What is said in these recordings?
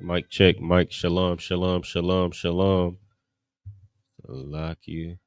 Mic check, mic. Shalom, shalom, shalom, shalom. Lock you.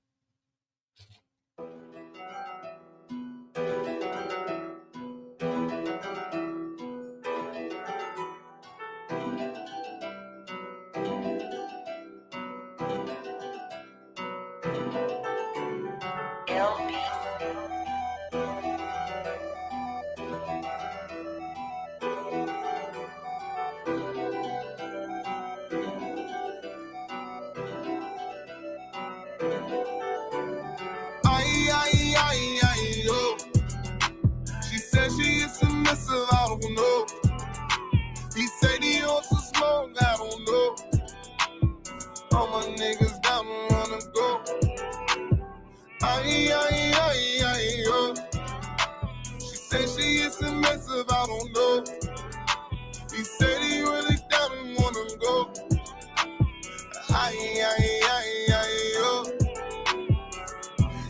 She said she is submissive, I don't know. He said he wants to smoke, I don't know. All my niggas down to run and go. She said she is submissive, I don't know. He said he really down and wanna go.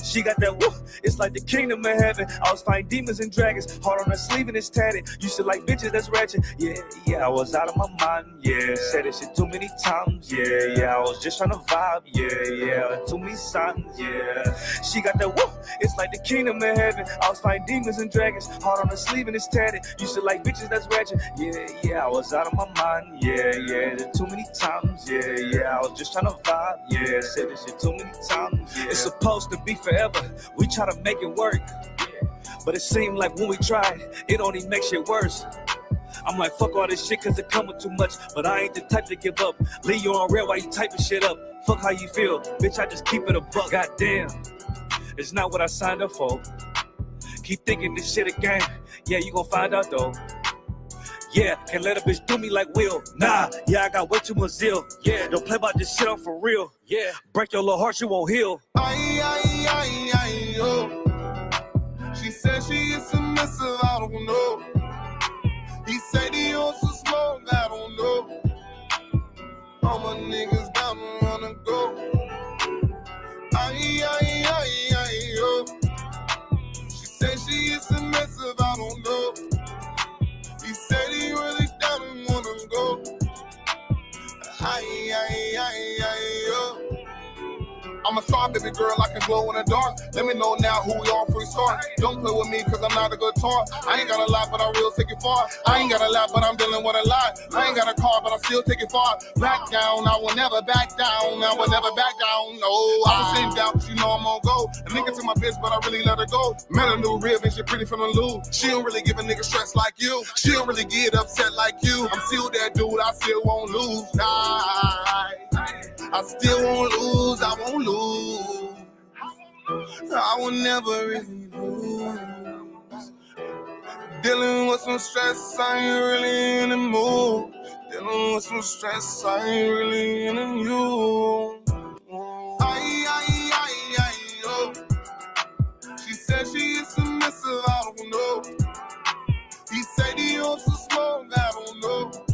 She got that woo, it's like the kingdom of heaven. I was fighting demons and dragons, heart on her sleeve and it's tatted. Used to like bitches that's ratchet, yeah, I was out of my mind, yeah. Said this shit too many times, yeah, I was just trying to vibe, yeah, too many signs, yeah. She got that woo, it's like the kingdom of heaven. I was fighting demons and dragons, heart on her sleeve and it's tatted. Used to like bitches that's ratchet, yeah, I was out of my mind, yeah, too many times, yeah, I was just trying to vibe, yeah. Said this shit too many times, yeah. It's supposed to be forever. We try to make it work, but it seemed like when we try, it only makes shit worse. I'm like, fuck all this shit cause it come with too much, but I ain't the type to give up. Leave you on red while you typing shit up. Fuck how you feel, bitch, I just keep it a buck. Goddamn, it's not what I signed up for. Keep thinking this shit again, yeah, you gon' find out though. Yeah, can't let a bitch do me like Will. Nah, yeah, I got way too much zeal. Yeah, don't play about this shit, I'm for real. Yeah, break your little heart, you won't heal. She said she is submissive, I don't know. He said he wants to smoke, I don't know. All my niggas down to run and go. She said she is submissive, I don't know. He said he really down and wanna go. I'm a star, baby girl, I can glow in the dark. Let me know now who y'all free start. Don't play with me, cause I'm not a good talk. I ain't got a lot, but I will take it far. I ain't got a lot, but I'm dealing with a lot. I ain't got a car, but I still take it far. Back down, I will never back down. I will never back down, no. I'm sitting down, cause you know I'm on go. A nigga to my bitch, but I really let her go. Met a new rib and she pretty from the loo. She don't really give a nigga stress like you. She don't really get upset like you. I'm still that dude, I still won't lose. Nah, I still won't lose, I won't lose. I will never really lose. Dealing with some stress, I ain't really in the mood. Dealing with some stress, I ain't really in the mood. She said she is submissive, I don't know. He said he wants to smoke, I don't know.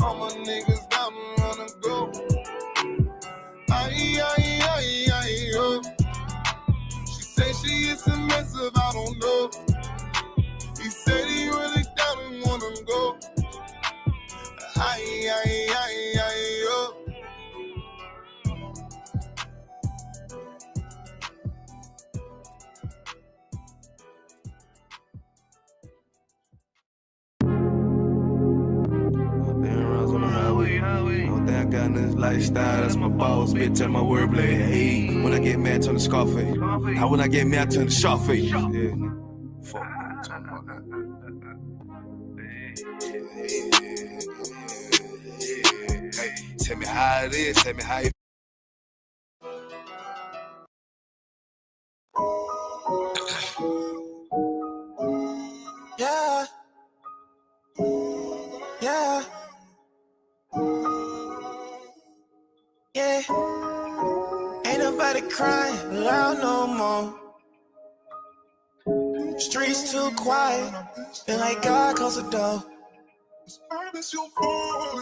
All my niggas down to run and go. She said she is submissive, I don't know. He said he really down and wanna go. I got in this lifestyle, that's my boss, bitch, and my wordplay. Hey, when I get mad, turn the Scarface. How when I get mad, turn the Sharface. Yeah, fuck, I'm talking about that. Hey, tell me how it is, tell me how you. Yeah. Yeah. Yeah. Ain't nobody crying loud no more. Streets too quiet. Feel like God closed the door.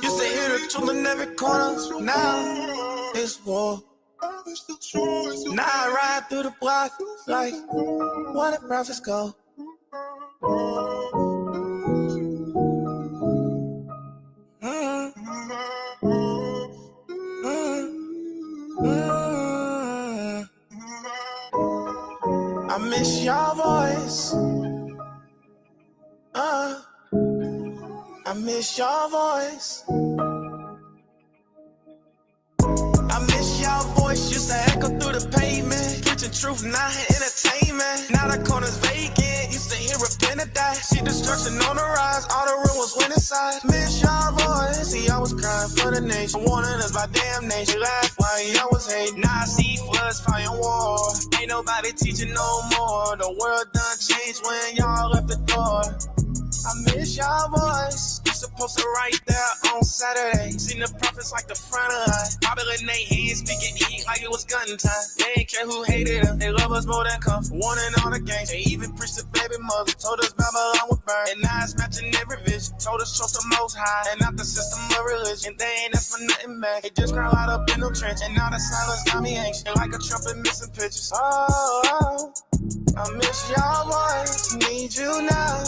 Used to hear the truth in every corner. Now it's war. Now I ride through the block like where the prophets go. miss your voice. I miss your voice. I miss your voice, used to echo through the pavement. Preaching truth, not entertainment. Now the corner's vacant, used to hear a pen of die. See destruction on the rise, all the room was went inside. Miss your voice, see I was crying for the nation. Warning us by damnation, laugh while I was hating. Now I see floods, fire, and war. Ain't nobody teaching no more. The world done changed when y'all left the door. I miss your voice. You supposed to write there on Saturday. Seen the prophets like the front of eye. Bible in their hands, speaking heat like it was gun time. They ain't care who hated them. They love us more than comfort. Warning all the gangs. They even preached the baby mother. Told us Babylon would burn. And now it's matching every vision. Told us trust the most high. And not the system of religion. They ain't asked for nothing back. They just crawl out up in the trench. And now the silence got me anxious. Like a trumpet missing pictures. Oh, I miss your voice. Need you now.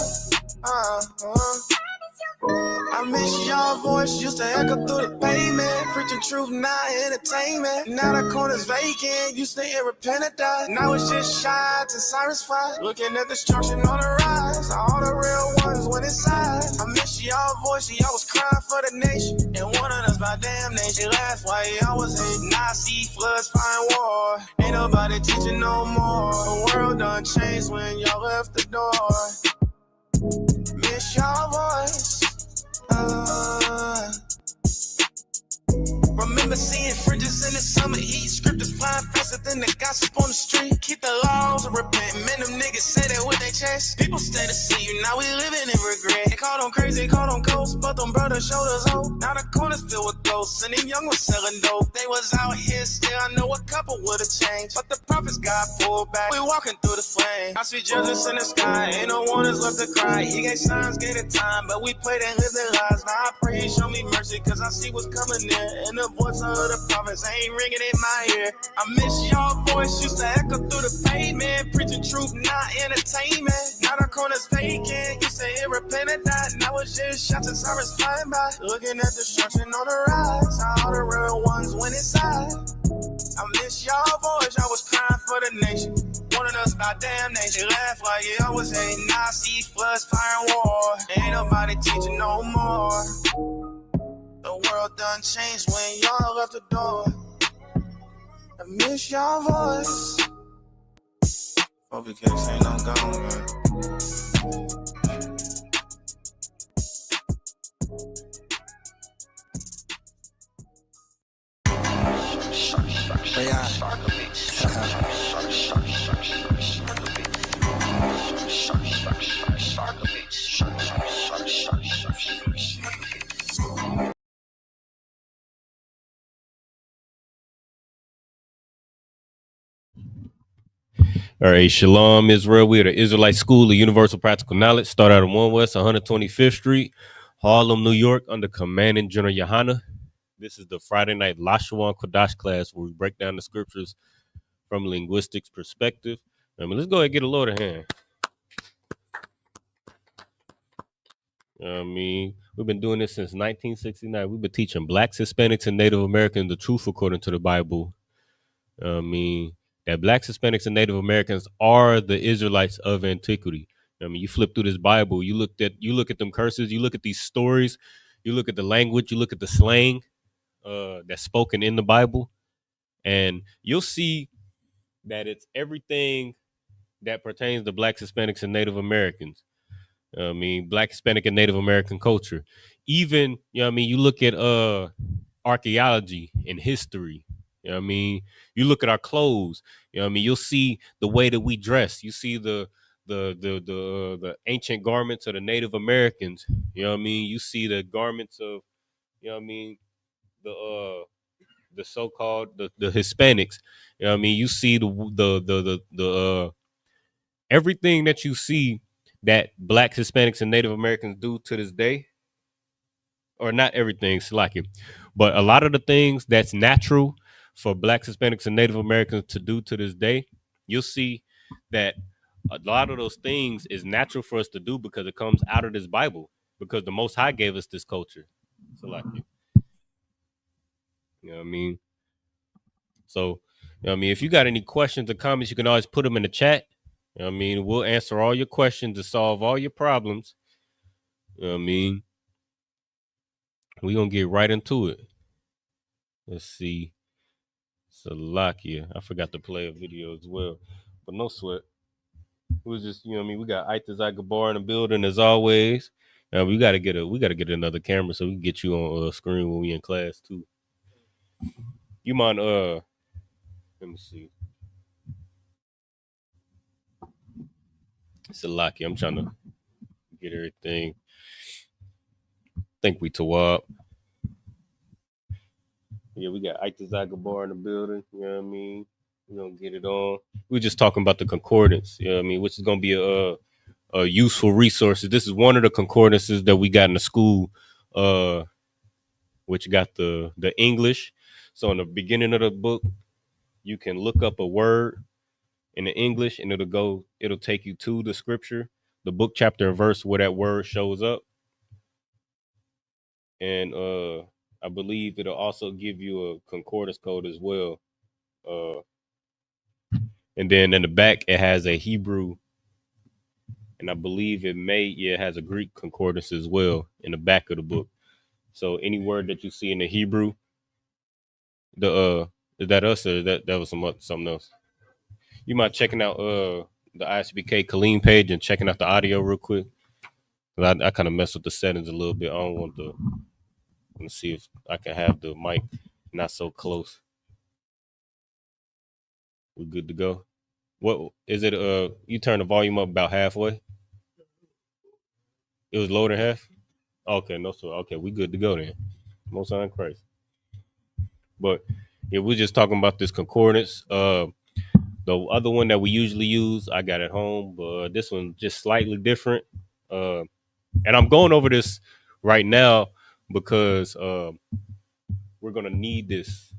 I miss your voice, used to echo through the pavement. Preaching truth, not entertainment. Now the corner's vacant, used to hear a pen of die. Now it's just shots and sirens fire. Looking at destruction on the rise. All the real ones went inside. I miss your voice, y'all was crying for the nation. And warning us by damnation. Laugh while y'all was hating. Now I see floods, fire, and war. Ain't nobody teaching no more. The world done changed when y'all left the door. Miss your voice. Remember seeing fringes in the summer heat. Scriptures flying faster than the gossip on the street. Keep the laws and repent. Man, them niggas say that with their chest. People stay to see you, now we living in regret. They call them crazy, call them ghosts, but them brothers showed us hope. Now the corners filled with ghosts, and them young ones selling dope. They was out here still, I know a couple would've changed, but the prophets got pulled back. We walking through the flame. I see judges in the sky, ain't no one is left to cry. He gave signs, gave it time, but we played and lived their lives. Now I pray he show me mercy, cause I see what's coming near. And the voice of the prophets ain't ringing in my ear. I miss your voice, used to echo through the pavement. Preaching truth, not entertainment. Now the corner's vacant, used to hear a pen and die. Now it's just shots and sirens flying by. Looking at destruction on the rise. All the real ones went inside. I miss your voice, I was crying for the nation. Warning us about damnation. Laugh like it always hating. Now I see floods, fire, and war. Ain't nobody teaching no more. The world done changed when y'all left the door. I miss your voice. Hope you can't say no gone, man. All right, Shalom, Israel. We are the Israelite School of Universal Practical Knowledge. Start out on 1 West 125th Street, Harlem, New York, under Commanding General Yohana. This is the Friday night Lashawan Qadash class where we break down the scriptures from a linguistics perspective. Let's go ahead and get a load of hand. We've been doing this since 1969. We've been teaching blacks, Hispanics, and Native Americans the truth according to the Bible. That blacks, Hispanics, and Native Americans are the Israelites of antiquity. You flip through this Bible, you look at them curses, you look at these stories, you look at the language, you look at the slang that's spoken in the Bible, and you'll see that it's everything that pertains to blacks, Hispanics, and Native Americans. Black, Hispanic, and Native American culture. Even, you look at archaeology and history. You look at our clothes. You'll see the way that we dress. You see the ancient garments of the Native Americans. You see the garments of, the so-called the Hispanics. You see the everything that you see that blacks, Hispanics, and Native Americans do to this day, or not everything, Slacky, but a lot of the things that's natural for blacks, Hispanics, and Native Americans to do to this day, you'll see that a lot of those things is natural for us to do because it comes out of this Bible, because the Most High gave us this culture. Slacky. So, if you got any questions or comments, you can always put them in the chat. You know what I mean, we'll answer all your questions to solve all your problems. You know what I mean, we're gonna get right into it. Let's see. Salakia. I forgot to play a video as well. But no sweat. It was just, you know what I mean, we got Itazai Gabar in the building as always. We gotta get another camera so we can get you on screen when we in class too. You mind let me see. Salakia. I'm trying to get everything. Think we Tawab. Yeah, we got Itazai Gabar in the building. You know what I mean? We're gonna get it on. We were just talking about the concordance, you know what I mean, which is gonna be a useful resource. This is one of the concordances that we got in the school, which got the English. So in the beginning of the book, you can look up a word in the English and it'll take you to the scripture, the book, chapter, and verse where that word shows up. And I believe it'll also give you a concordance code as well. And then in the back, it has a Hebrew, and I believe it has a Greek concordance as well in the back of the book. So any word that you see in the Hebrew, the is that us or that was something else? You mind checking out the ISUPK Killeen page and checking out the audio real quick? I kind of messed with the settings a little bit. I don't want to. Let's see if I can have the mic not so close. We're good to go. What is it? You turn the volume up about halfway. It was lower than half. Okay, no, so okay, we good to go then. Most on Christ. But yeah, we're just talking about this concordance. The other one that we usually use, I got at home, but this one just slightly different. And I'm going over this right now because we're gonna need this.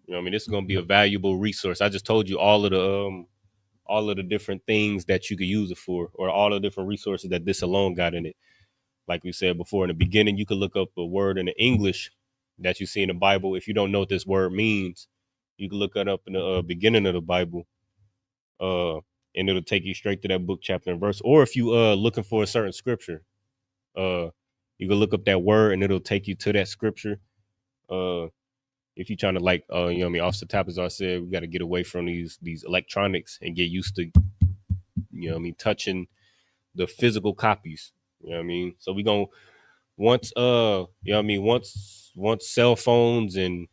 You know what I mean, this is gonna be a valuable resource. I just told you all of the different things that you could use it for, or all the different resources that this alone got in it. Like we said before in the beginning, you could look up a word in the English that you see in the Bible. If you don't know what this word means, you can look it up in the beginning of the Bible, and it'll take you straight to that book, chapter, and verse. Or if you looking for a certain scripture, you can look up that word and it'll take you to that scripture. If you're trying to you know what I mean, Officer Tapazar said, we got to get away from these electronics and get used to, you know what I mean, touching the physical copies. You know what I mean? So we gonna once you know what I mean, once cell phones and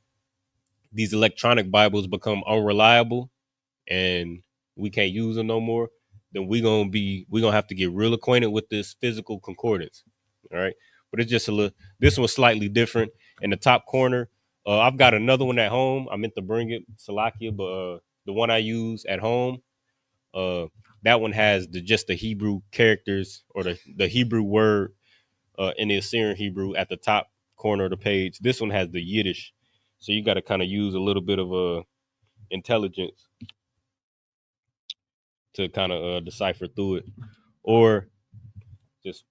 these electronic Bibles become unreliable and we can't use them no more, then we gonna have to get real acquainted with this physical concordance. All right. But it's just a little, this one's slightly different. In the top corner, I've got another one at home. I meant to bring it, Salakia, but the one I use at home, that one has just the Hebrew characters or the Hebrew word in the Assyrian Hebrew at the top corner of the page. This one has the Yiddish, so you got to kind of use a little bit of intelligence to kind of decipher through it, or just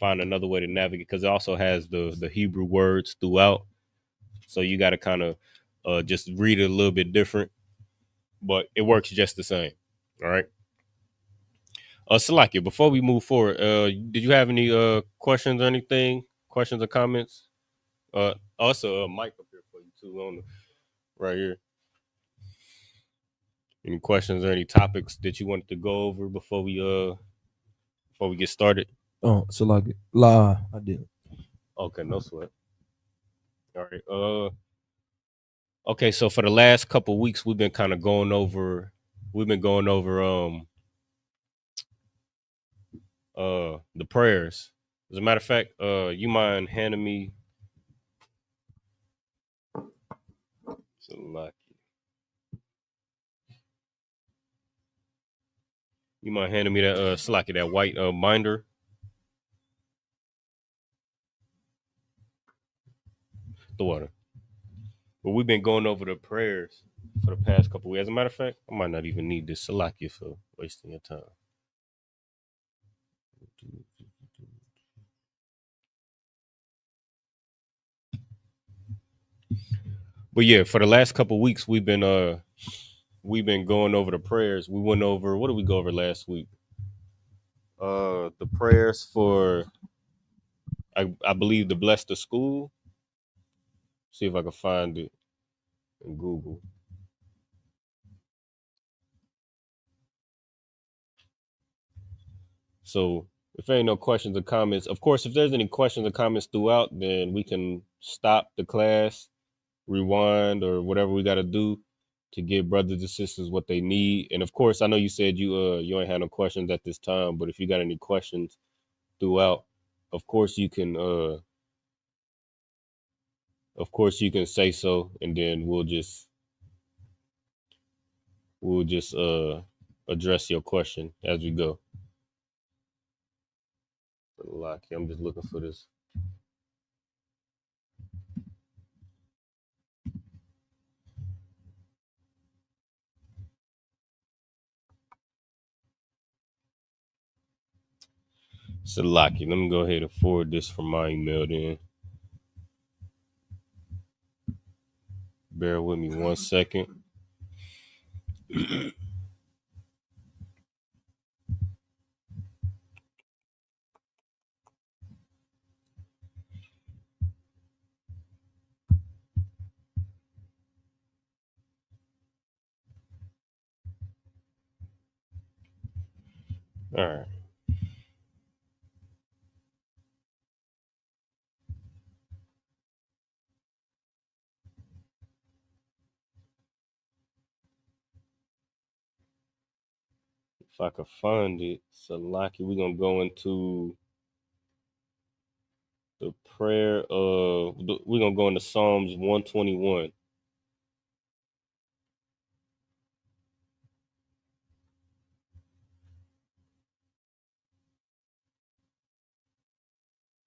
find another way to navigate, because it also has the Hebrew words throughout. So you got to kind of just read it a little bit different, but it works just the same. All right. Salakia, before we move forward, did you have any questions or anything? Questions or comments? Also, mic up here for you too, on the, right here. Any questions or any topics that you wanted to go over before we get started? Oh, so like I did. Okay, no sweat. All right. Okay, so for the last couple weeks, we've been going over the prayers. As a matter of fact, you mind handing me some, you mind handing me that Slacky, that white binder? The water. But we've been going over the prayers for the past couple weeks. As a matter of fact, I might not even need this Salakia for wasting your time. But yeah, for the last couple weeks, we've been we've been going over the prayers. We went over, what did we go over last week? The prayers for, I believe, to bless the school. See if I can find it in Google. So if there ain't no questions or comments, of course, if there's any questions or comments throughout, then we can stop the class, rewind, or whatever we got to do to give brothers and sisters what they need. And of course, I know you said you ain't had no questions at this time, but if you got any questions throughout, of course you can say so, and then we'll just address your question as we go. Lucky, I'm just looking for this. Salaki, let me go ahead and forward this from my email then. Bear with me 1 second. All right. If I could find it, Salaki, we're gonna go into the prayer of we're gonna go into Psalms 121.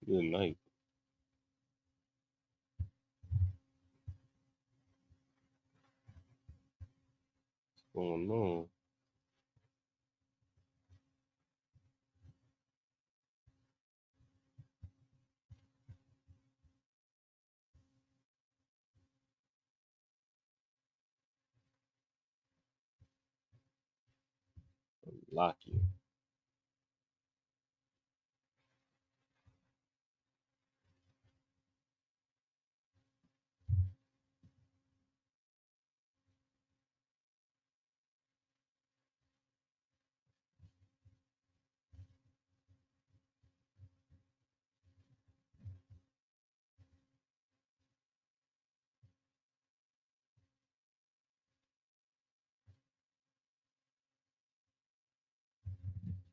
Good night. What's going on? Lucky.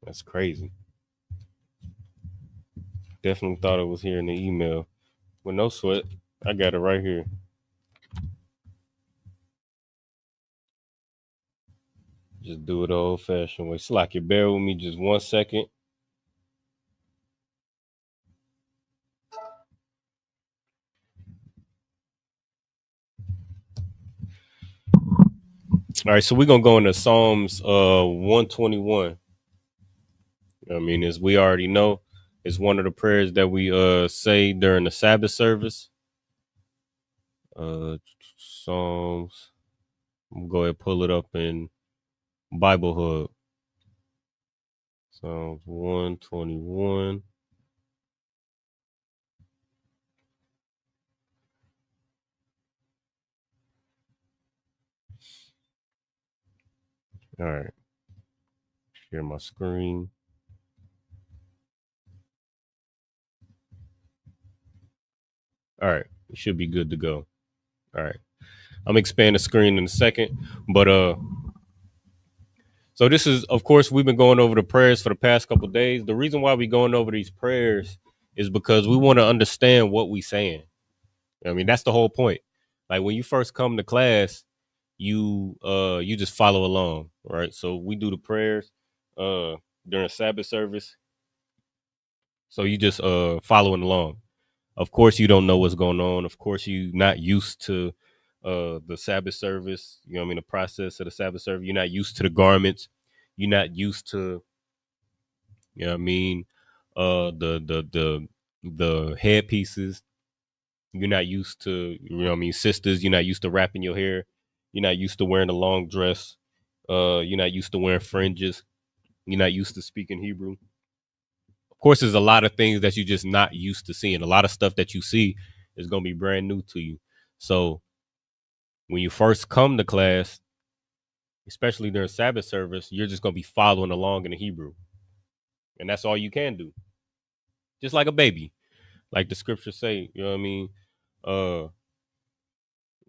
That's crazy. Definitely thought it was here in the email. But no sweat. I got it right here. Just do it the old fashioned way. Salaki, bear with me just 1 second. All right, so we're gonna go into Psalms 121. I mean, as we already know, it's one of the prayers that we say during the Sabbath service. Psalms. I'm gonna go ahead and pull it up in Bible Hub. Psalms 121. All right. Share my screen. All right. We should be good to go. All right. I'm expand the screen in a second. But so this is, of course, we've been going over the prayers for the past couple of days. The reason why we're going over these prayers is because we want to understand what we're saying. I mean, that's the whole point. Like when you first come to class, you just follow along, right? So we do the prayers during Sabbath service. So you just following along. Of course you don't know what's going on. Of course you're not used to the Sabbath service, you know what I mean, the process of the Sabbath service. You're not used to the garments. You're not used to, you know what I mean, the headpieces. You're not used to, you know what I mean, sisters, you're not used to wrapping your hair. You're not used to wearing a long dress. You're not used to wearing fringes. You're not used to speaking Hebrew. Of course, there's a lot of things that you're just not used to seeing. A lot of stuff that you see is gonna be brand new to you. So when you first come to class, especially during Sabbath service, you're just gonna be following along in the Hebrew, and that's all you can do. Just like a baby, like the scriptures say. You know what I mean? Uh,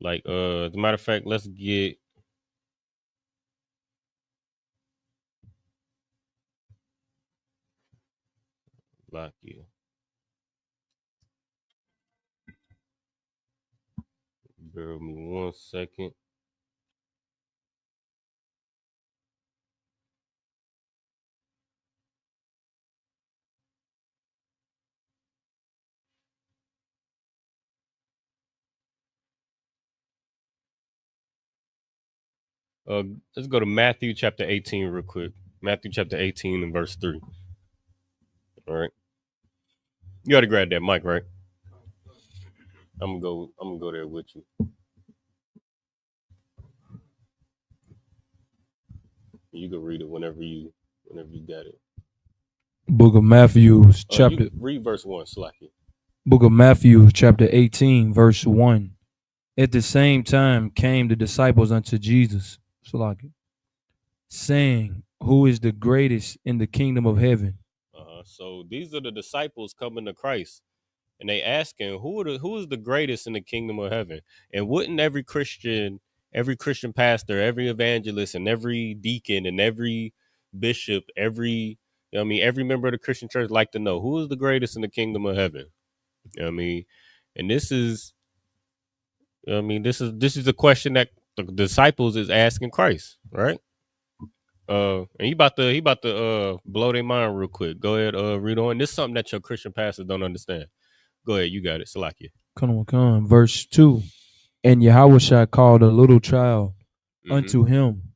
as a matter of fact, let's get like yeah. Bear with me 1 second. Uh, let's go to Matthew chapter 18 real quick. Matthew chapter 18 and verse 3. All right. You gotta grab that mic, right? I'm gonna go there with you. You can read it whenever you got it. Book of Matthew, chapter Read verse 1, Slacky. Book of Matthew, chapter 18, verse 1. At the same time came the disciples unto Jesus, Salaki, saying, Who is the greatest in the kingdom of heaven? So these are the disciples coming to Christ, and they asking, who is the greatest in the kingdom of heaven? And wouldn't every Christian pastor, every evangelist, and every deacon, and every bishop, every member of the Christian church like to know who is the greatest in the kingdom of heaven? You know what I mean? And this is this is a question that the disciples is asking Christ, right? And he about to blow their mind real quick. Go ahead, read on. This is something that your Christian pastors don't understand. Go ahead, you got it. Salakia. Come. Verse 2. And Yahushua called a little child unto him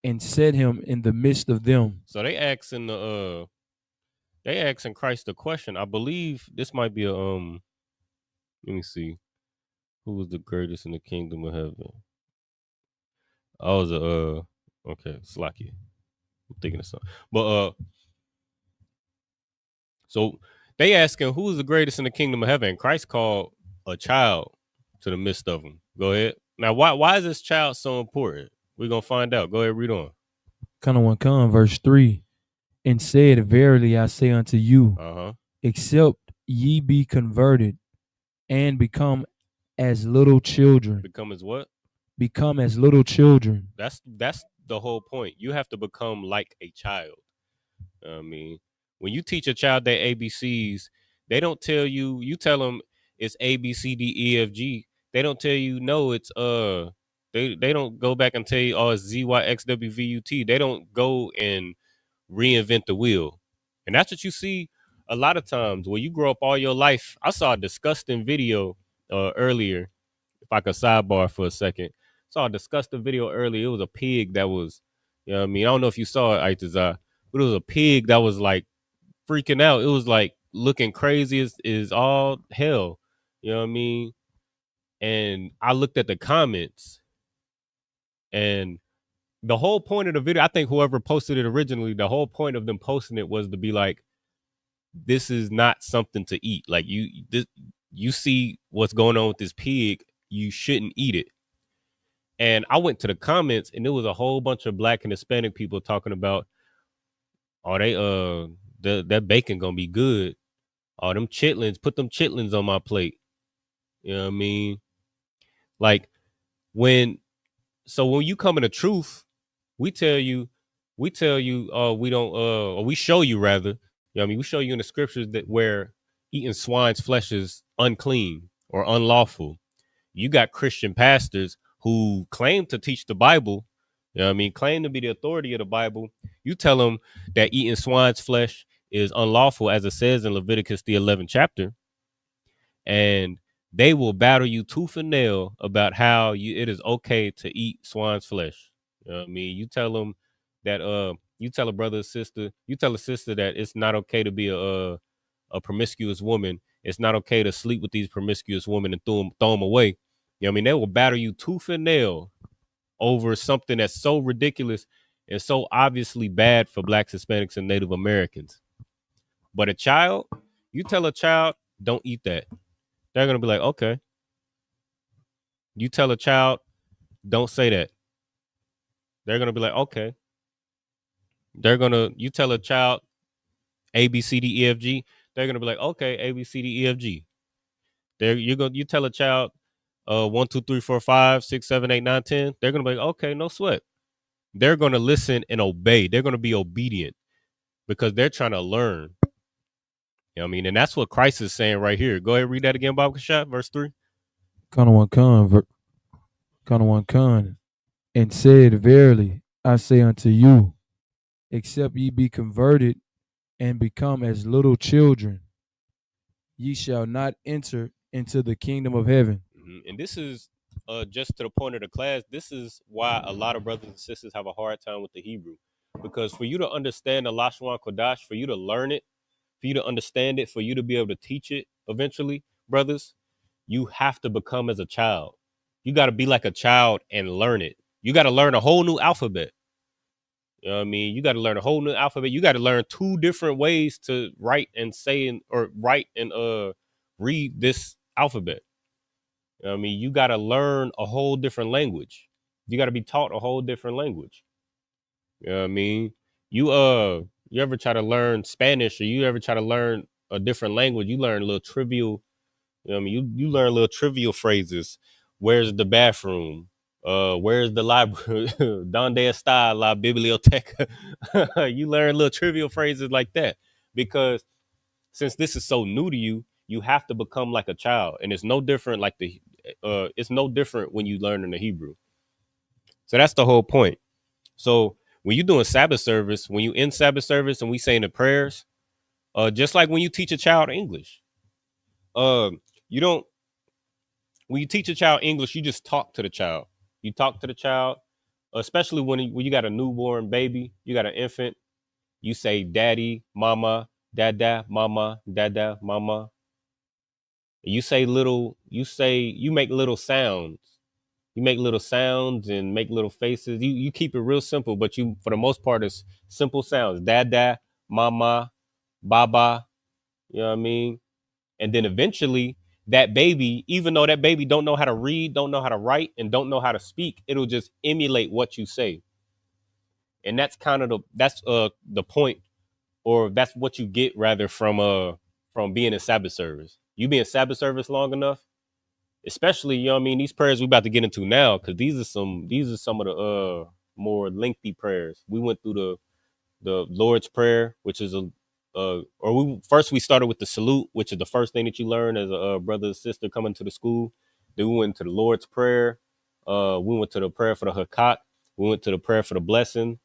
and set him in the midst of them. So they asking Christ the question. I believe this might be a let me see. Who was the greatest in the kingdom of heaven? I was okay, Salakia. I'm thinking of something. But so they asking who is the greatest in the kingdom of heaven? And Christ called a child to the midst of them. Go ahead. Now, why is this child so important? We're gonna find out. Go ahead, read on. Come, verse 3. And said, Verily I say unto you, except ye be converted and become as little children. Become as what? Become as little children. That's the whole point. You have to become like a child. I mean, when you teach a child their ABCs, they don't tell you. You tell them it's A B C D E F G. They don't tell you no. It's They don't go back and tell you it's Z Y X W V U T. They don't go and reinvent the wheel, and that's what you see a lot of times when you grow up all your life. I saw a disgusting video earlier. If I could sidebar for a second, saw a disgusting video earlier. It was a pig that was, you know what I mean? I don't know if you saw it, Aitazah, but it was a pig that was like freaking out. It was like looking crazy as all hell. You know what I mean? And I looked at the comments, and the whole point of the video, I think whoever posted it originally, the whole point of them posting it was to be like, this is not something to eat. Like you see what's going on with this pig, you shouldn't eat it. And I went to the comments, and there was a whole bunch of Black and Hispanic people talking about, that bacon gonna be good. Them chitlins, put them chitlins on my plate. You know what I mean? Like when you come in the truth, we tell you, we don't, or we show you rather, you know what I mean? We show you in the scriptures that where eating swine's flesh is unclean or unlawful. You got Christian pastors who claim to teach the Bible, you know what I mean? Claim to be the authority of the Bible. You tell them that eating swine's flesh is unlawful, as it says in Leviticus, the 11th chapter. And they will battle you tooth and nail about how it is okay to eat swine's flesh. You know what I mean? You tell them that you tell a brother or sister, you tell a sister that it's not okay to be a promiscuous woman. It's not okay to sleep with these promiscuous women and throw them away. You know what I mean? They will battle you tooth and nail over something that's so ridiculous and so obviously bad for blacks, Hispanics, and Native Americans. But a child, you tell a child, don't eat that. They're going to be like, okay. You tell a child, don't say that. They're going to be like, okay. You tell a child, A, B, C, D, E, F, G. They're going to be like, okay, A, B, C, D, E, F, G. You tell a child, 1, 2, 3, 4, 5, 6, 7, 8, 9, 10. They're going to be like, okay, no sweat. They're going to listen and obey. They're going to be obedient because they're trying to learn. You know what I mean? And that's what Christ is saying right here. Go ahead and read that again, Bob Kashaf, verse 3. Khan, and said, Verily, I say unto you, except ye be converted and become as little children, ye shall not enter into the kingdom of heaven. And this is just to the point of the class. This is why a lot of brothers and sisters have a hard time with the Hebrew, because for you to understand the Lashawan Qadash, for you to learn it, for you to understand it, for you to be able to teach it eventually, brothers, you have to become as a child. You got to be like a child and learn it. You got to learn a whole new alphabet. You know what I mean? You got to learn a whole new alphabet. You got to learn 2 different ways to write and say or write and read this alphabet. You know what I mean? You got to learn a whole different language. You got to be taught a whole different language. You know what I mean? You ever try to learn Spanish, or you ever try to learn a different language? You learn little trivial, you know what I mean? You learn little trivial phrases. Where's the bathroom? Where's the library? Donde está la biblioteca? You learn little trivial phrases like that, because since this is so new to you, you have to become like a child, and it's no different. It's no different when you learn in the Hebrew. So that's the whole point. So when you're doing Sabbath service, when you in Sabbath service, and we saying the prayers, just like when you teach a child English, you don't. When you teach a child English, you just talk to the child. You talk to the child, especially when you got a newborn baby, you got an infant. You say daddy, mama, dada, mama, dada, mama. You make little sounds. You make little sounds and make little faces. You keep it real simple, but you, for the most part, it's simple sounds. Dada, mama, baba, you know what I mean? And then eventually that baby, even though that baby don't know how to read, don't know how to write, and don't know how to speak, it'll just emulate what you say. And that's kind of the point, or that's what you get rather from being in Sabbath service. You be in Sabbath service long enough, especially, you know what I mean, these prayers we about to get into now, because these are some of the more lengthy prayers. We went through the Lord's Prayer, which is we started with the salute, which is the first thing that you learn as a brother or sister coming to the school. Then we went to the Lord's Prayer. We went to the prayer for the Hakat. We went to the prayer for the blessing.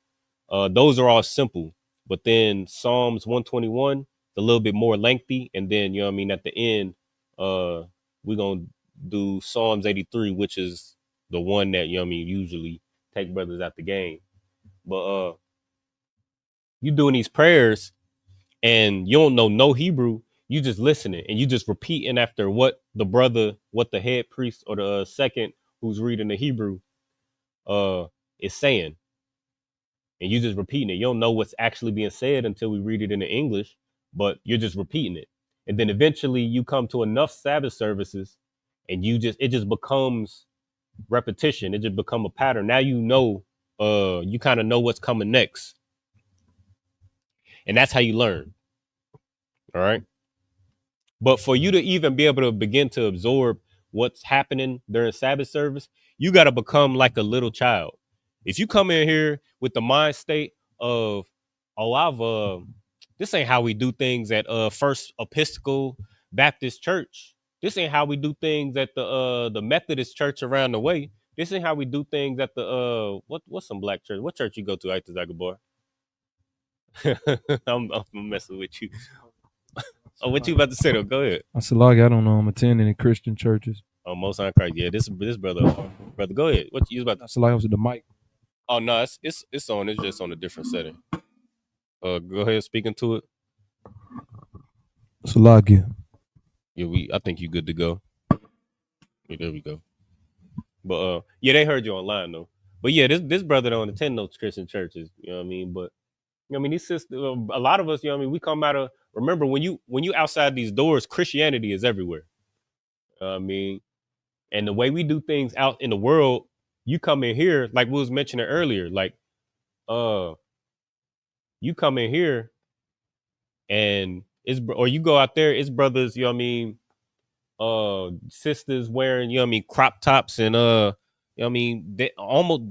Those are all simple. But then Psalms 121 is a little bit more lengthy. And then, you know what I mean, at the end, we're going to do Psalms 83, which is the one that, you know what I mean, usually take brothers out the game. But you doing these prayers and you don't know no Hebrew, you just listening and you just repeating after what the head priest or the second who's reading the Hebrew is saying. And you just repeating it. You don't know what's actually being said until we read it in the English, but you're just repeating it. And then eventually you come to enough Sabbath services and it just becomes repetition. It just become a pattern. Now you know, you kind of know what's coming next. And that's how you learn. All right. But for you to even be able to begin to absorb what's happening during Sabbath service, you got to become like a little child. If you come in here with the mind state of, this ain't how we do things at First Episcopal Baptist Church. This ain't how we do things at the Methodist church around the way. This ain't how we do things at the what's some black church? What church you go to, Aita Zagabor? I'm messing with you. Oh, what you about to say though? Go ahead. I said, like, I don't know. I'm attending in Christian churches. Oh, Most High Christ. Yeah, this brother. Go ahead. What you about to? I said, like, I was at the mic. Oh no, it's on. It's just on a different setting. Go ahead, speaking to it. Salakia. Yeah, I think you good to go. Yeah, there we go. But yeah, they heard you online though. But yeah, this brother don't attend no Christian churches. You know what I mean? But you know what I mean, these sisters, a lot of us, you know what I mean, we come out of, remember when you outside these doors, Christianity is everywhere. I mean, and the way we do things out in the world, you come in here, like we was mentioning earlier, like uh you come in here and or you go out there, it's brothers, you know what I mean, sisters wearing, you know what I mean, crop tops and you know what I mean, they almost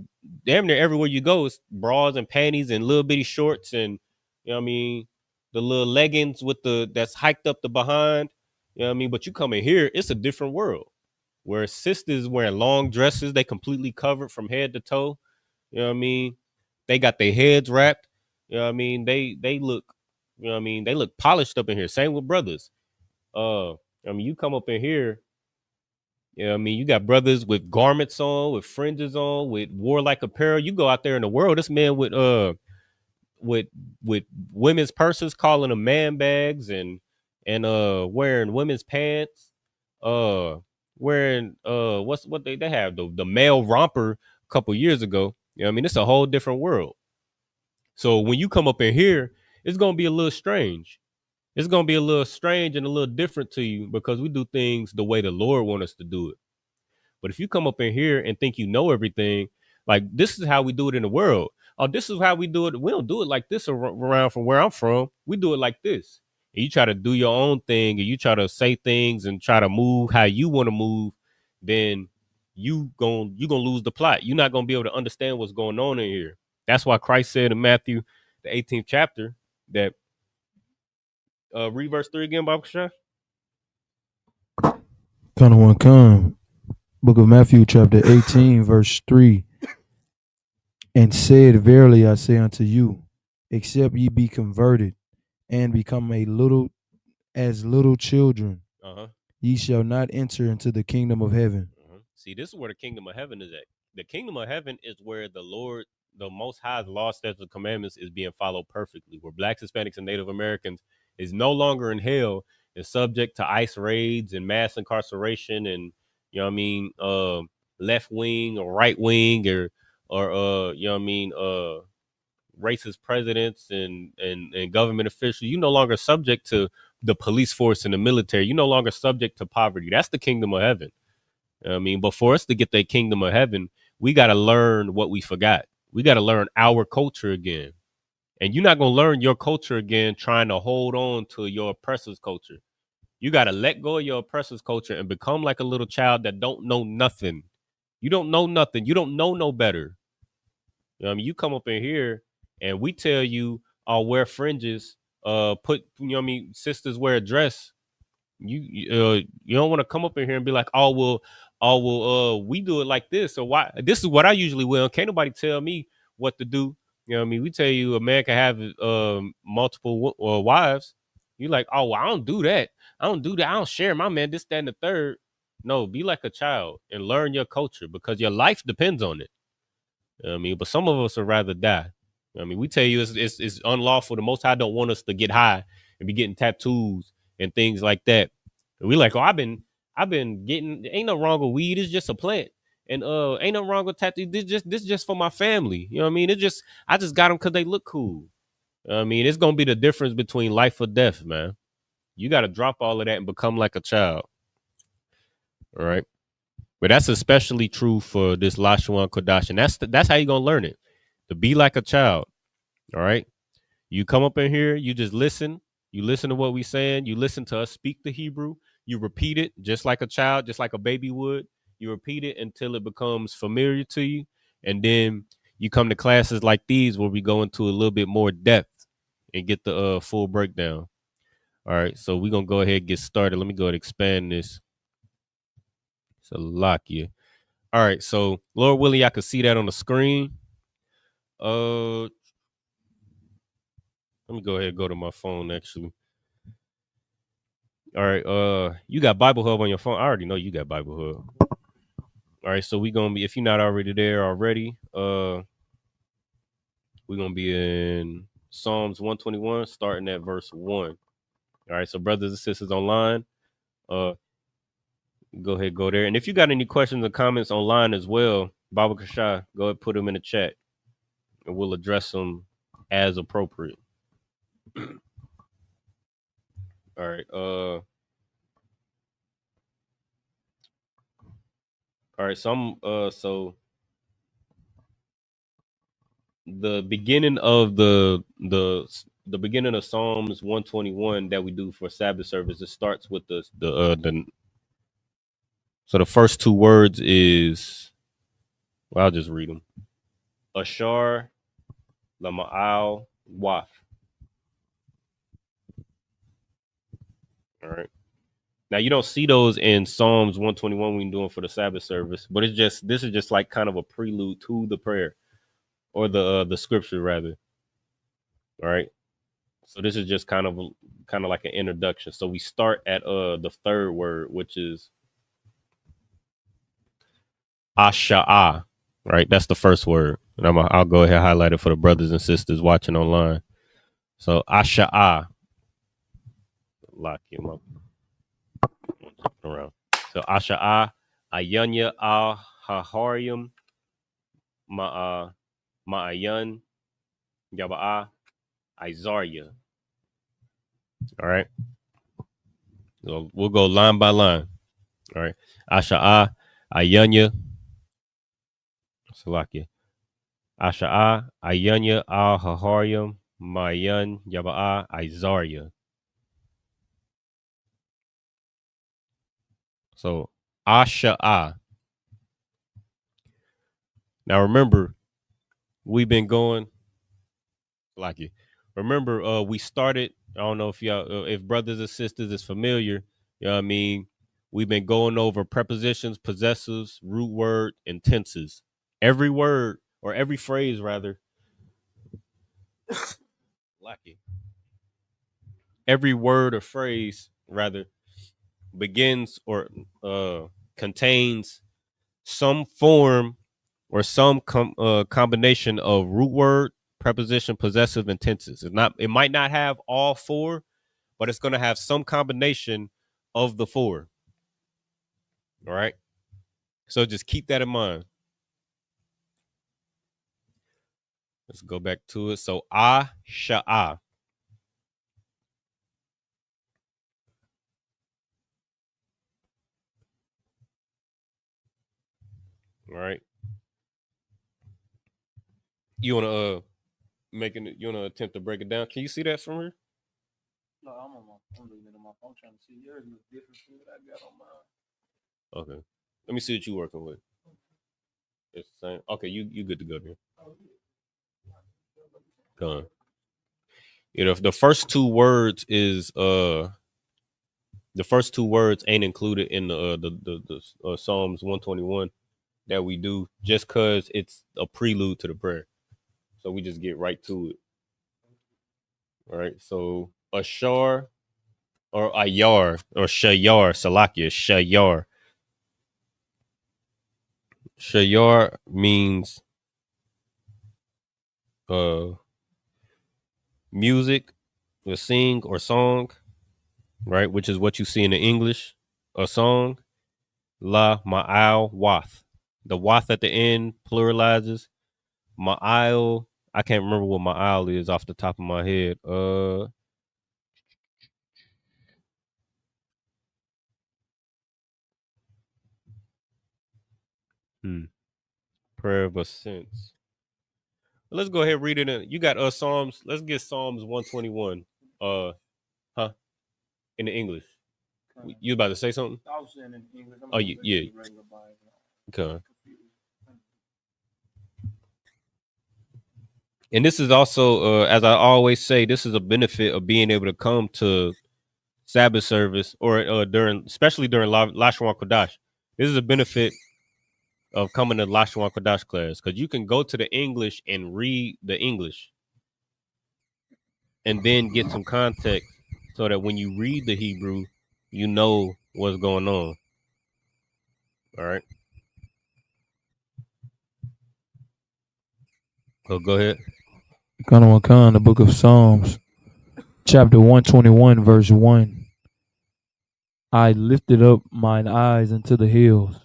damn near everywhere you go is bras and panties and little bitty shorts and you know what I mean, the little leggings with the that's hiked up the behind, you know what I mean, but you come in here, it's a different world where sisters wearing long dresses, they completely covered from head to toe, you know what I mean, they got their heads wrapped, you know what I mean, they look, you know what I mean, they look polished up in here. Same with brothers. I mean, you come up in here, you know what I mean, you got brothers with garments on, with fringes on, with warlike apparel. You go out there in the world, this man with with women's purses, calling them man bags, and wearing women's pants, uh wearing what they have the male romper a couple years ago. You know what I mean? It's a whole different world. So when you come up in here, it's gonna be a little strange. It's gonna be a little strange and a little different to you because we do things the way the Lord wants us to do it. But if you come up in here and think you know everything, like this is how we do it in the world. Oh, this is how we do it. We don't do it like this around from where I'm from. We do it like this. And you try to do your own thing and you try to say things and try to move how you want to move, then you gonna lose the plot. You're not gonna be able to understand what's going on in here. That's why Christ said in Matthew, the 18th chapter, that read verse 3 again, Baba Shah. Come. Book of Matthew, chapter 18, verse 3. And said, Verily I say unto you, except ye be converted and become little children, ye shall not enter into the kingdom of heaven. See, this is where the kingdom of heaven is at. The kingdom of heaven is where the Lord, the Most High's law, statutes, and commandments is being followed perfectly. Where Blacks, Hispanics, and Native Americans is no longer in hell and subject to ICE raids and mass incarceration and you know what I mean, left wing or right wing or you know what I mean, racist presidents and government officials. You no longer subject to the police force and the military. You no longer subject to poverty. That's the kingdom of heaven. You know what I mean, but for us to get that kingdom of heaven, we got to learn what we forgot. We got to learn our culture again. And you're not going to learn your culture again trying to hold on to your oppressor's culture. You got to let go of your oppressor's culture and become like a little child that don't know nothing. You don't know nothing. You don't know no better. You know what I mean? You come up in here and we tell you, I'll wear fringes, put, you know what I mean, sisters wear a dress. You don't want to come up in here and be like, we do it like this. So why? This is what I usually will. Can't nobody tell me what to do. You know what I mean? We tell you a man can have multiple wives. You like, oh, well, I don't do that. I don't do that. I don't share my man, this, that, and the third. No, be like a child and learn your culture because your life depends on it. You know what I mean? But some of us would rather die. You know what I mean, we tell you it's unlawful. The Most High don't want us to get high and be getting tattoos and things like that. And we like, oh, I've been getting, ain't no wrong with weed. It's just a plant. And ain't no wrong with tattoos. This just for my family. You know what I mean? I just got them because they look cool. You know what I mean, it's gonna be the difference between life or death, man. You got to drop all of that and become like a child. All right. But that's especially true for this Lashawan Qadash. And that's how you're gonna learn it. To be like a child. All right. You come up in here, you just listen. You listen to what we saying. You listen to us speak the Hebrew. You repeat it just like a child, just like a baby would. You repeat it until it becomes familiar to you. And then you come to classes like these where we go into a little bit more depth and get the full breakdown. All right. So we're going to go ahead and get started. Let me go ahead and expand this. So lock you. All right. So Lord willing, I can see that on the screen. Let me go ahead and go to my phone, actually. All right. You got Bible Hub on your phone. I already know you got Bible Hub. All right. So we're going to be, if you're not already there already, we're going to be in Psalms 121, starting at verse 1. All right. So brothers and sisters online, go ahead, go there. And if you got any questions or comments online as well, Baba Kasha, go ahead and put them in the chat, and we'll address them as appropriate. All right. All right. So the beginning of the beginning of Psalms 121 that we do for Sabbath service, it starts with the so the first two words is, well, I'll just read them. Ashar Lama'al Waf. All right. Now you don't see those in Psalms 121 when you're doing for the Sabbath service, but this is just like kind of a prelude to the prayer or the scripture rather. All right. So this is just kind of like an introduction. So we start at the third word, which is Asha'ah. Right. That's the first word. And I'll go ahead and highlight it for the brothers and sisters watching online. So Asha'ah. Lock him up. Around. So Asha'ah, Ayanya al Haharium, Ma'ayan, Yaba'a, Izarya. All right. So we'll go line by line. All right. Asha'ah, Ayanya, Salakia. Asha'ah, Ayanya al Haharium, Ma'ayan, Yaba'a, Izarya. So Asha'ah. Now remember, we've been going like it. Remember, we started. I don't know if y'all, if brothers and sisters is familiar. You know what I mean? We've been going over prepositions, possessives, root word, and tenses. Every word or every phrase, rather, like it. Every word or phrase, rather, begins or contains some form or some combination of root word, preposition, possessive, and tenses. It might not have all four, but it's going to have some combination of the four. All right. So just keep that in mind. Let's go back to it. So Asha'ah. All right. You want to you want to attempt to break it down? Can you see that from here? No, I'm looking at my phone trying to see yours look different from what I got on mine. Okay. Let me see what you're working with. It's the same. Okay, you good to go there. Go on. You know, if the first two words is the first two words ain't included in the Psalms 121 that we do, just cause it's a prelude to the prayer. So we just get right to it. All right. So Ashar or Ayar or Shayar, Salakia, Shayar. Shayar means music, or sing or song, right? Which is what you see in the English, a song. La Ma'al Wath. The Wath at the end pluralizes. Ma'al, I can't remember what Ma'al is off the top of my head. Prayer of ascents. Let's go ahead and read it. You got Psalms. Let's get Psalms 121. In the English. You about to say something? I was saying in English. Oh yeah. Okay. And this is also, as I always say, this is a benefit of being able to come to Sabbath service or especially during Lashawan Qadash. This is a benefit of coming to Lashawan Qadash class because you can go to the English and read the English and then get some context so that when you read the Hebrew, you know what's going on. All right. So go ahead. Khan, the book of Psalms, chapter 121, verse 1. I lifted up mine eyes unto the hills,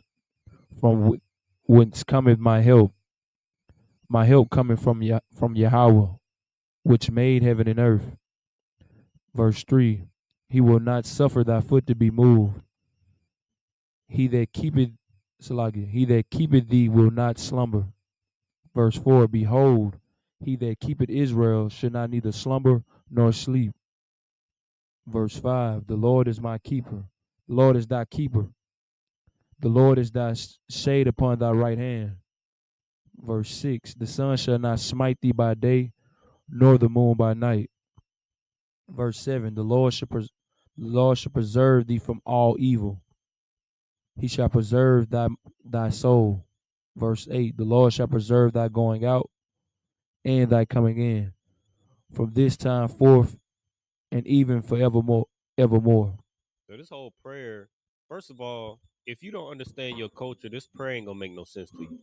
from whence cometh my help. My help coming from Yahweh, which made heaven and earth. Verse 3, he will not suffer thy foot to be moved. He that keepeth, Salakia, he that keepeth thee will not slumber. Verse 4, behold, he that keepeth Israel should not neither slumber nor sleep. Verse 5, the Lord is my keeper. The Lord is thy keeper. The Lord is thy shade upon thy right hand. Verse 6, the sun shall not smite thee by day, nor the moon by night. Verse 7, the Lord shall preserve thee from all evil. He shall preserve thy soul. Verse 8, the Lord shall preserve thy going out and thy coming in, from this time forth and even forevermore. Evermore. So this whole prayer, first of all, if you don't understand your culture, this prayer ain't gonna make no sense to you.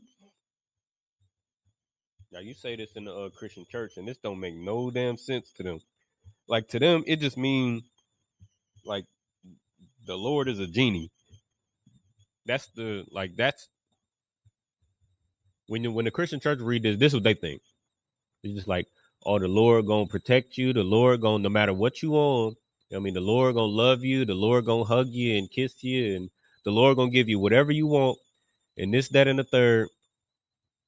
Now you say this in the Christian church, and this don't make no damn sense to them. Like to them, it just means like the Lord is a genie. That's when the Christian church read this is what they think. It's just like, oh, the Lord gonna protect you. The Lord gonna, no matter what you on, I mean, the Lord gonna love you. The Lord gonna hug you and kiss you, and the Lord gonna give you whatever you want, and this, that, and the third,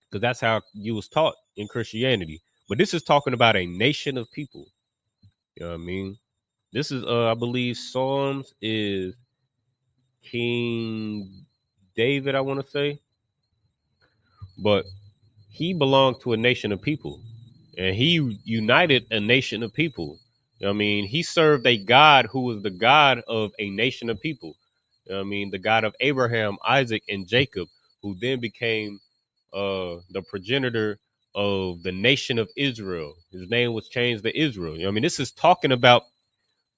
because that's how you was taught in Christianity. But this is talking about a nation of people. You know what I mean? This is, I believe, Psalms is King David, I want to say, but he belonged to a nation of people, and he united a nation of people. I mean, he served a God who was the God of a nation of people. I mean, the God of Abraham, Isaac, and Jacob, who then became the progenitor of the nation of Israel. His name was changed to Israel. I mean, this is talking about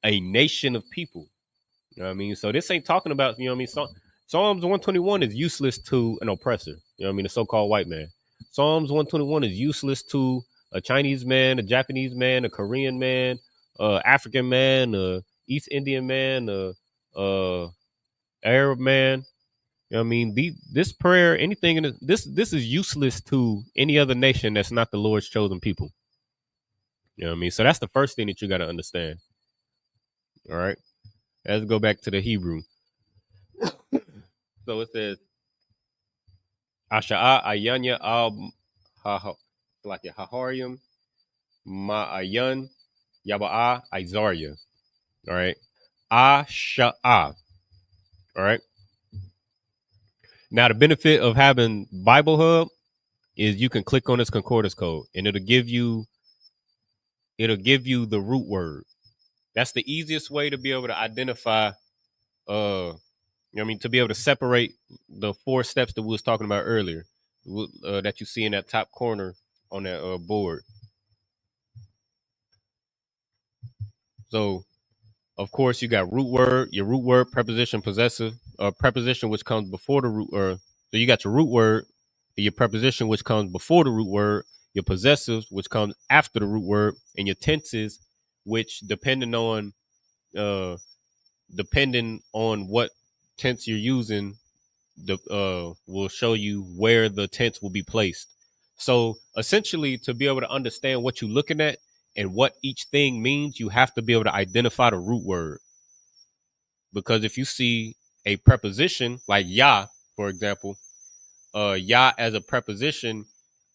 a nation of people. You know what I mean? So this ain't talking about, you know what I mean? Psalms 121 is useless to an oppressor. You know what I mean? The so-called white man. Psalms 121 is useless to a Chinese man, a Japanese man, a Korean man, African man, East Indian man, Arab man. You know what I mean? This prayer, anything in this is useless to any other nation that's not the Lord's chosen people. You know what I mean? So that's the first thing that you got to understand. All right. Let's go back to the Hebrew. So it says, Asha'a Ayanya al Haharium Ma'ayan Yaba'a Izaria. All right. Asha'a. All right. Now the benefit of having Bible Hub is you can click on this concordance code and it'll give you the root word. That's the easiest way to be able to identify to be able to separate the 4 steps that we was talking about earlier, that you see in that top corner on that board. So, of course, you got root word, your root word, preposition, possessive, preposition which comes before the root word. So you got your root word, your preposition which comes before the root word, your possessives which comes after the root word, and your tenses, which depending on what tense you're using, will show you where the tense will be placed. So essentially, to be able to understand what you're looking at and what each thing means, you have to be able to identify the root word. Because if you see a preposition like Yah, for example, Yah as a preposition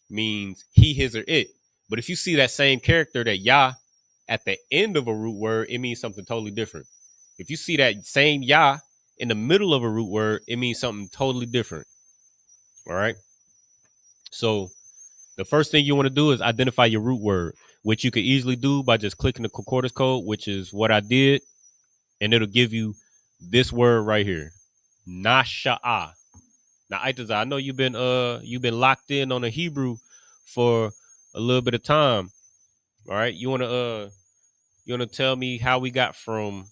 means he, his, or it. But if you see that same character, that Yah, at the end of a root word, it means something totally different. If you see that same Yah in the middle of a root word, it means something totally different. All right. So the first thing you want to do is identify your root word, which you could easily do by just clicking the concordance code, which is what I did. And it'll give you this word right here. Nasha'a. Now, Aitazah, I know you've been locked in on the Hebrew for a little bit of time. All right. You wanna tell me how we got from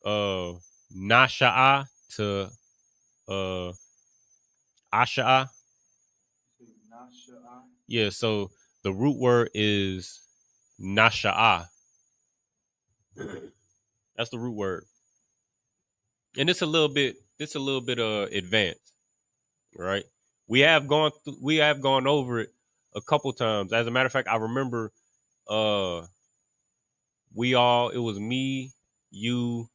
Nasha'a to Asha'a? Yeah, so the root word is Nasha'a. That's the root word. And it's a little bit advanced, right? We have gone over it a couple times. As a matter of fact, I remember it was me, you,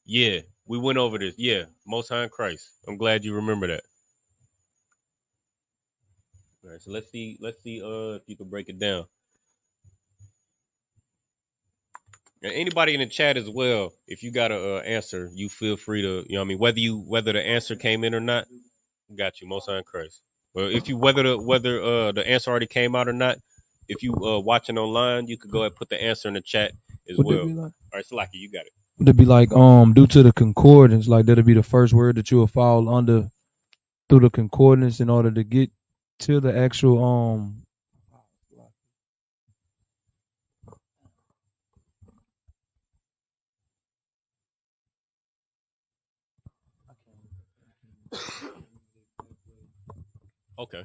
yeah, we went over this. Yeah, Most High in Christ. I'm glad you remember that. All right, so let's see if you can break it down. And anybody in the chat as well, if you got a answer, you feel free to, you know what I mean, whether the answer came in or not, got you, Most High in Christ. Well, if you whether the answer already came out or not, if you watching online, you could go ahead and put the answer in the chat as Would well. it be like? All right, Salaki, you got it. Would it be like due to the concordance, like that'll be the first word that you will fall under through the concordance in order to get to the actual Okay.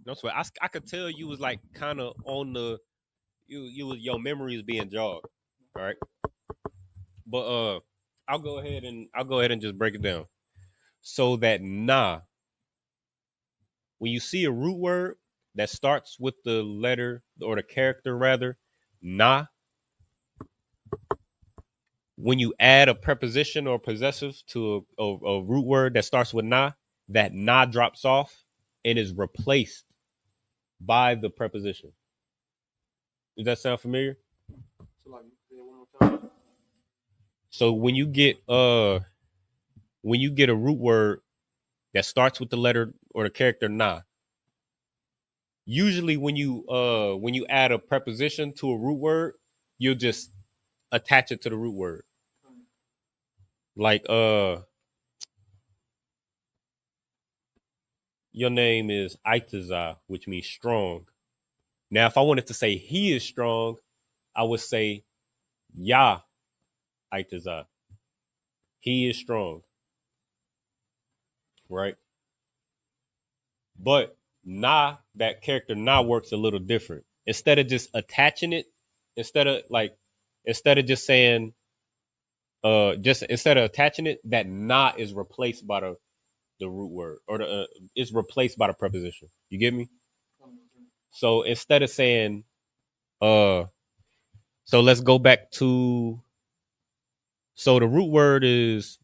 No sweat. I could tell you was like kind of on the your memory is being jogged. All right. But I'll go ahead and just break it down. So that nah, when you see a root word that starts with the letter or the character rather, nah, when you add a preposition or possessive to a root word that starts with nah, that nah drops off and is replaced by the preposition. Does that sound familiar? So when you get a root word that starts with the letter or the character nah, usually when you add a preposition to a root word, you'll just attach it to the root word. Like your name is Aitaza, which means strong. Now, if I wanted to say he is strong, I would say Ya Aitaza. He is strong, right? But Na, that character Na works a little different. Instead of just attaching it, instead of just saying just instead of attaching it, that Na is replaced by the root word or the it's replaced by the preposition. You get me? So instead of saying so let's go back to so the root word is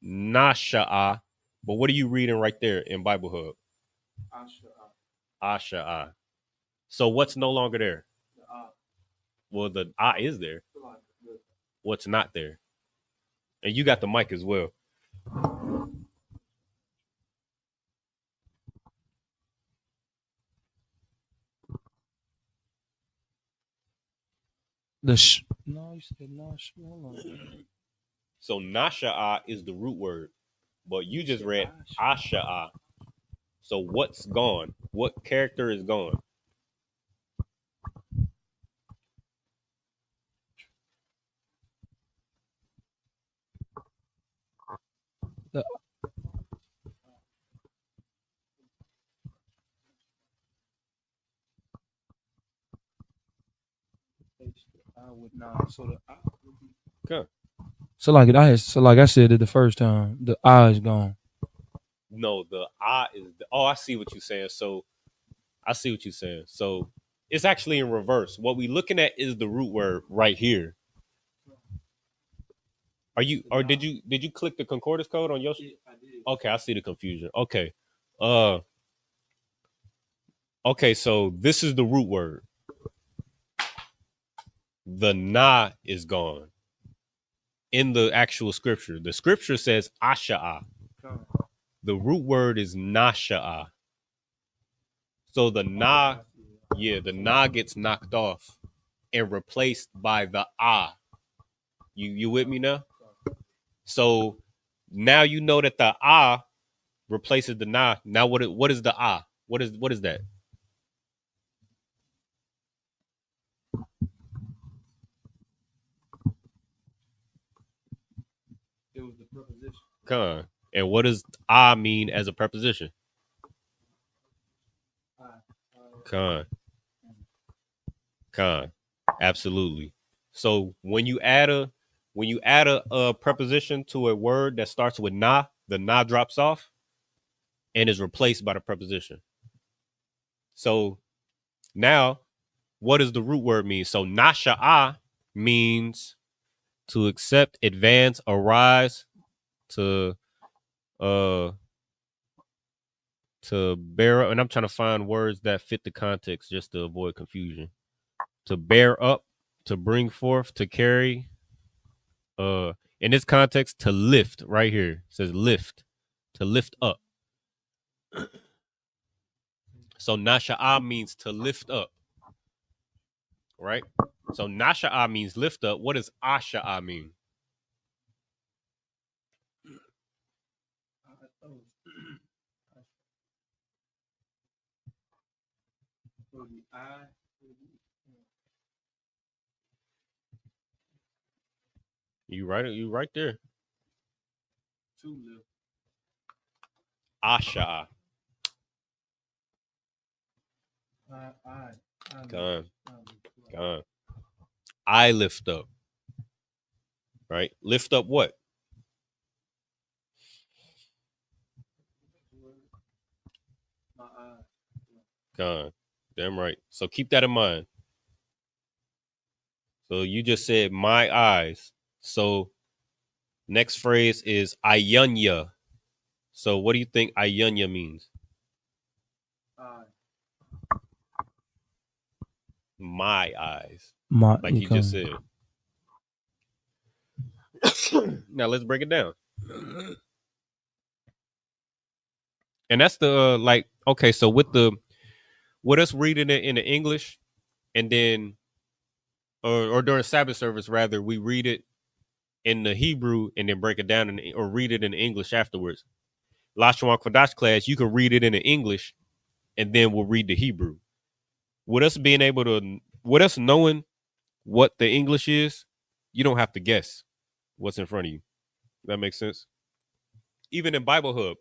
nasha'a, but what are you reading right there in Bible Hub? Asha'a. So what's no longer there? Well, the is there. What's not there? And you got the mic as well. no, you said no. So nasha'a is the root word, but you just read asha'a. So what's gone? What character is gone? The, I would not. Okay. So like I said it the first time, the I is gone. No, the is. I see what you're saying. So I see what you're saying. So it's actually in reverse. What we looking at is the root word right here. Are you or did you click the concordance code on your? I did. Okay, I see the confusion. Okay, okay. So this is the root word. The na is gone in the actual scripture. The scripture says asha'a. The root word is nasha'a. So the na gets knocked off and replaced by the ah. You with me now? So now you know that the ah replaces the na. Now what is the ah? What is that? It was the preposition. Con. And what does ah mean as a preposition? Con. Con. Absolutely. So when you add a preposition to a word that starts with na, the na drops off. and is replaced by the preposition. So now, what does the root word mean? So nasha'a means to accept, advance, arise, to bear up. And I'm trying to find words that fit the context just to avoid confusion. To bear up, to bring forth, to carry. In this context, to lift. Right here it says lift, to lift up. So nasha'a means to lift up, right? So nasha'a means lift up. What does asha'a mean? You right there. Asha'a. Gone. I lift up. Right? Lift up what? Gone. Damn right. So keep that in mind. So you just said my eyes. So next phrase is ayunya. So what do you think ayunya means? My eyes. Like you just said. Now let's break it down. And that's the okay, so with us reading it in the English, and then or during Sabbath service rather, we read it in the Hebrew and then break it down or read it in English afterwards. Lashawan Qadash class, you can read it in the English and then we'll read the Hebrew. With us knowing what the English is, you don't have to guess what's in front of you. That makes sense? Even in Bible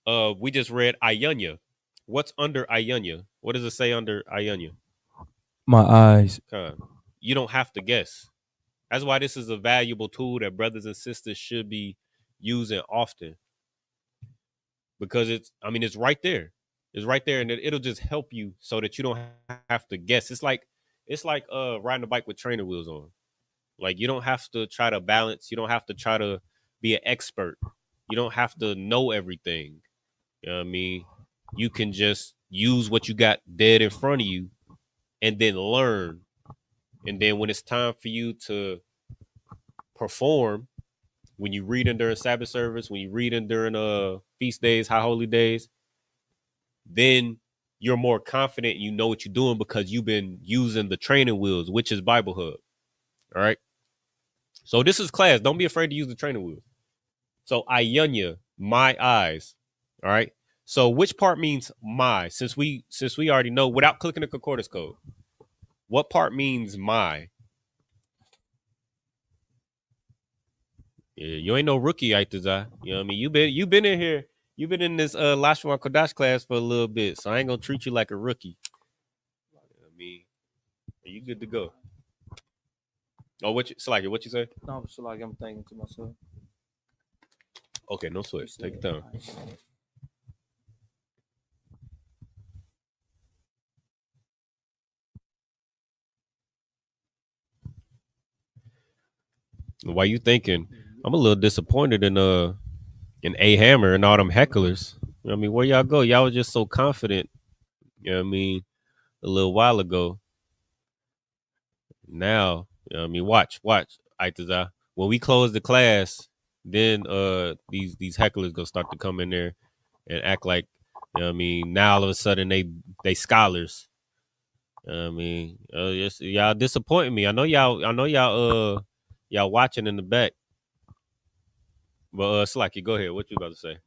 Hub, we just read ayunya. What's under ayunya? What does it say under ayunya? My eyes. You don't have to guess. That's why this is a valuable tool that brothers and sisters should be using often. Because it's right there. It's right there, and it'll just help you so that you don't have to guess. It's like riding a bike with trainer wheels on. Like, you don't have to try to balance. You don't have to try to be an expert. You don't have to know everything. You know what I mean? You can just use what you got dead in front of you and then learn. And then when it's time for you to perform, when you read in during Sabbath service, when you read in during feast days, high holy days, then you're more confident and you know what you're doing because you've been using the training wheels, which is Bible Hub. All right. So this is class. Don't be afraid to use the training wheels. So ayunya, my eyes. All right. So which part means my? Since we already know without clicking the concordance code, what part means my? Yeah, you ain't no rookie, Aitazah. You know what I mean? You've been in here. You've been in this Lashawan Qadash class for a little bit, so I ain't gonna treat you like a rookie. I mean, are you good to go? Oh, what you say? No, Salaki, I'm thinking to myself. Okay, no sweat. Take it down. Why you thinking? I'm a little disappointed in A Hammer and all them hecklers. You know what I mean, where y'all go? Y'all was just so confident. You know what I mean? A little while ago. Now, you know what I mean, watch, Aitazah. When we close the class, then these hecklers gonna start to come in there and act like, you know what I mean, now all of a sudden they scholars. You know what I mean, y'all disappointing me. I know y'all watching in the back. But Slacky, go ahead. What you about to say?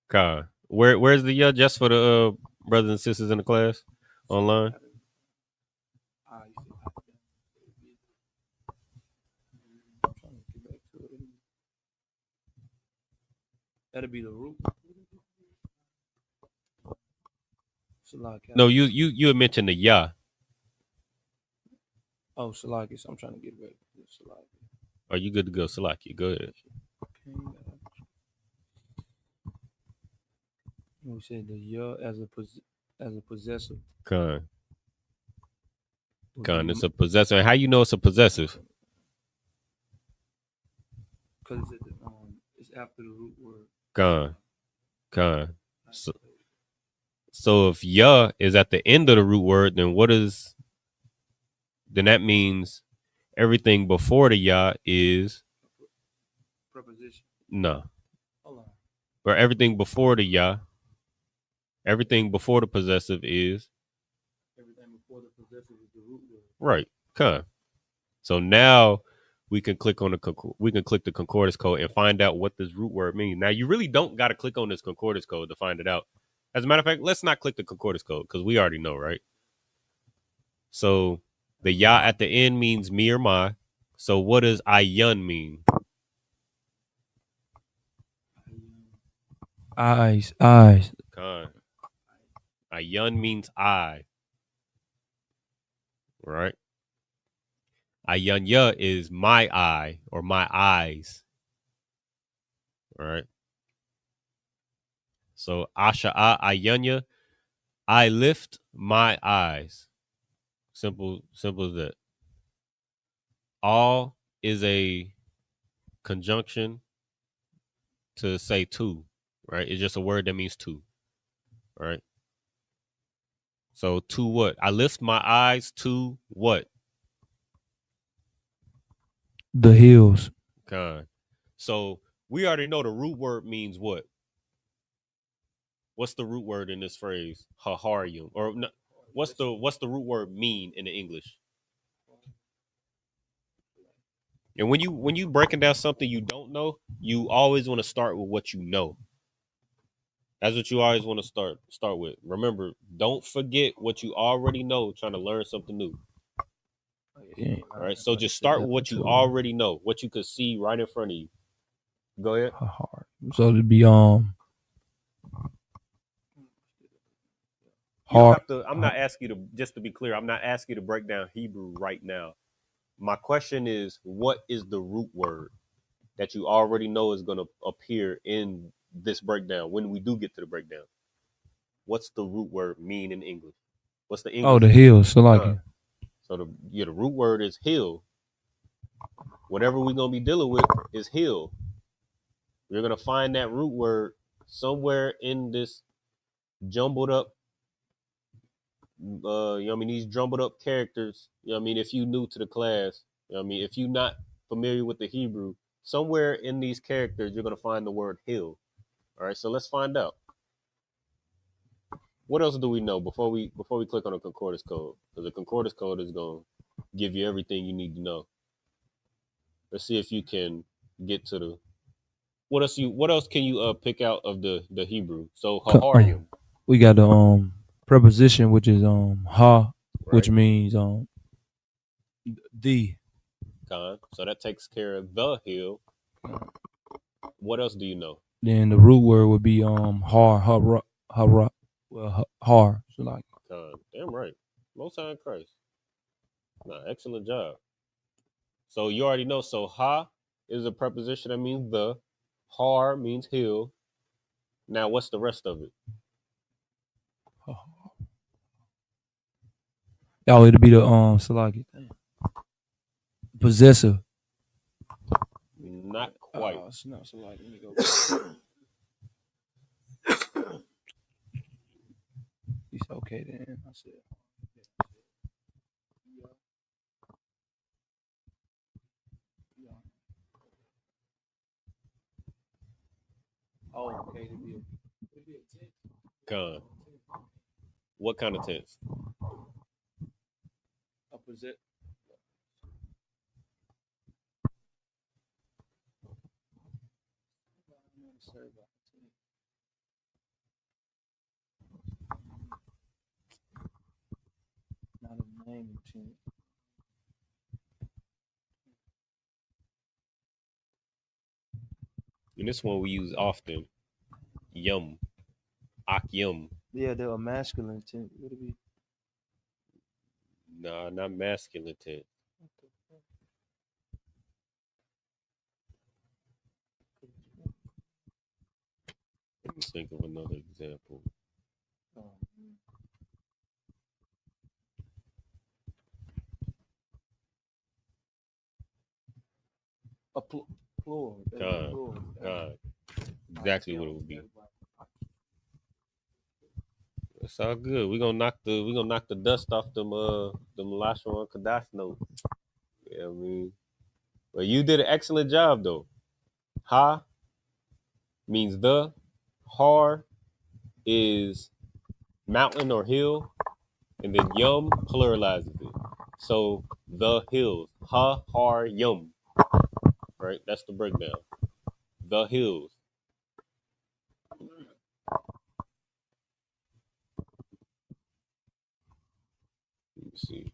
God, where's the just for the brothers and sisters in the class online? That'll be the root. No, you had mentioned the ya. Oh, Salakis. I'm trying to get ready. Salakis. Are you good to go, Salaki? Go ahead. We said the ya as a possessor. Con. It's a possessor. How you know it's a possessive? Because it's after the root word. Con. So if ya is at the end of the root word, then then that means everything before the ya is Preposition. no. Hold on. Or everything before the ya, everything before the possessive is Everything before the possessive is the root word. right. Con. So now we can click on the concordance code and find out what this root word means. Now you really don't got to click on this concordance code to find it out. As a matter of fact, let's not click the concordance code because we already know, right? So the ya at the end means me or my. So what does ayun mean? Eyes. Con. Ayun means I. Right? Ayun ya is my eye or my eyes. Right? So asha'a ayunya, I lift my eyes. Simple as that. All is a conjunction to say two, right? It's just a word that means two, right? So to what? I lift my eyes to what? The hills. Con. So we already know the root word means what? What's the root word in this phrase? Haharium. Or no, what's the root word mean in the English? And when you breaking down something you don't know, you always want to start with what you know. That's what you always want to start with. Remember, don't forget what you already know trying to learn something new. Yeah. All right. So just start with what you already know, what you could see right in front of you. Go ahead. Hard. So it'd be hard. I'm not asking you to, just to be clear, I'm not asking you to break down Hebrew right now. My question is, what is the root word that you already know is going to appear in this breakdown when we do get to the breakdown? What's the root word mean in English? What's the English? Oh, the hills. So like so the root word is hill. Whatever we're going to be dealing with is hill. You're going to find that root word somewhere in this jumbled up these jumbled up characters, if you new to the class, if you're not familiar with the Hebrew, somewhere in these characters you're gonna find the word hill. All right, so let's find out. What else do we know before we click on the concordance code? Because the concordance code is gonna give you everything you need to know. Let's see if you can get to the what else can you pick out of the Hebrew? So haharium. We got the preposition, which is ha, right, which means the. So that takes care of the hill. What else do you know? Then the root word would be har. Well, har. So like. Damn right. Most High in Christ. Excellent job. So you already know. So ha is a preposition that means the. Har means hill. Now what's the rest of it? Oh, it'll be the Salaki. Possessive. Not quite. It's not Salaki. Let me go. It's okay then. I said. Oh, okay. It'll be a tense. What kind of tense? Opposite. Not a name tense. And this one we use often. Yum. Ak yum. Yeah, they're a masculine tense. Would it be? Nah, not masculine tense. think of another example. A plural. God. Exactly what it would be. It's all good. We're gonna knock the dust off them Lashawan Qadash notes. Yeah, I mean. But you did an excellent job though. Ha means the. Har is mountain or hill. And then yum pluralizes it. So the hills. Ha, har, yum. Right? That's the breakdown. The hills. Let me see.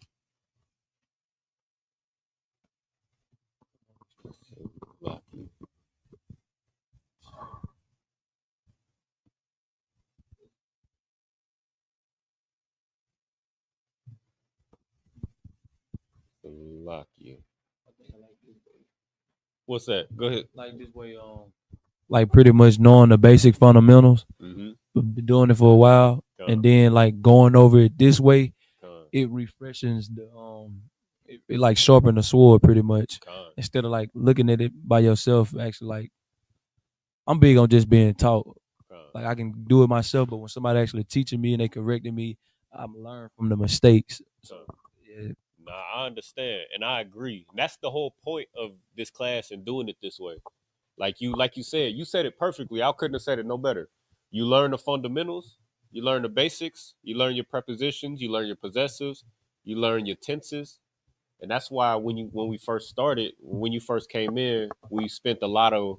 Lock you. What's that? Go ahead. Like this way, like pretty much knowing the basic fundamentals, been doing it for a while, and then like going over it this way, it refreshes the it like sharpen the sword pretty much. Instead of like looking at it by yourself, actually like I'm big on just being taught. Like I can do it myself, but when somebody actually teaching me and they correcting me, I'm learning from the mistakes. So yeah. Nah, I understand and I agree. And that's the whole point of this class and doing it this way. Like you said it perfectly. I couldn't have said it no better. You learn the fundamentals, you learn the basics, you learn your prepositions, you learn your possessives, you learn your tenses. And that's why when you first came in, we spent a lot of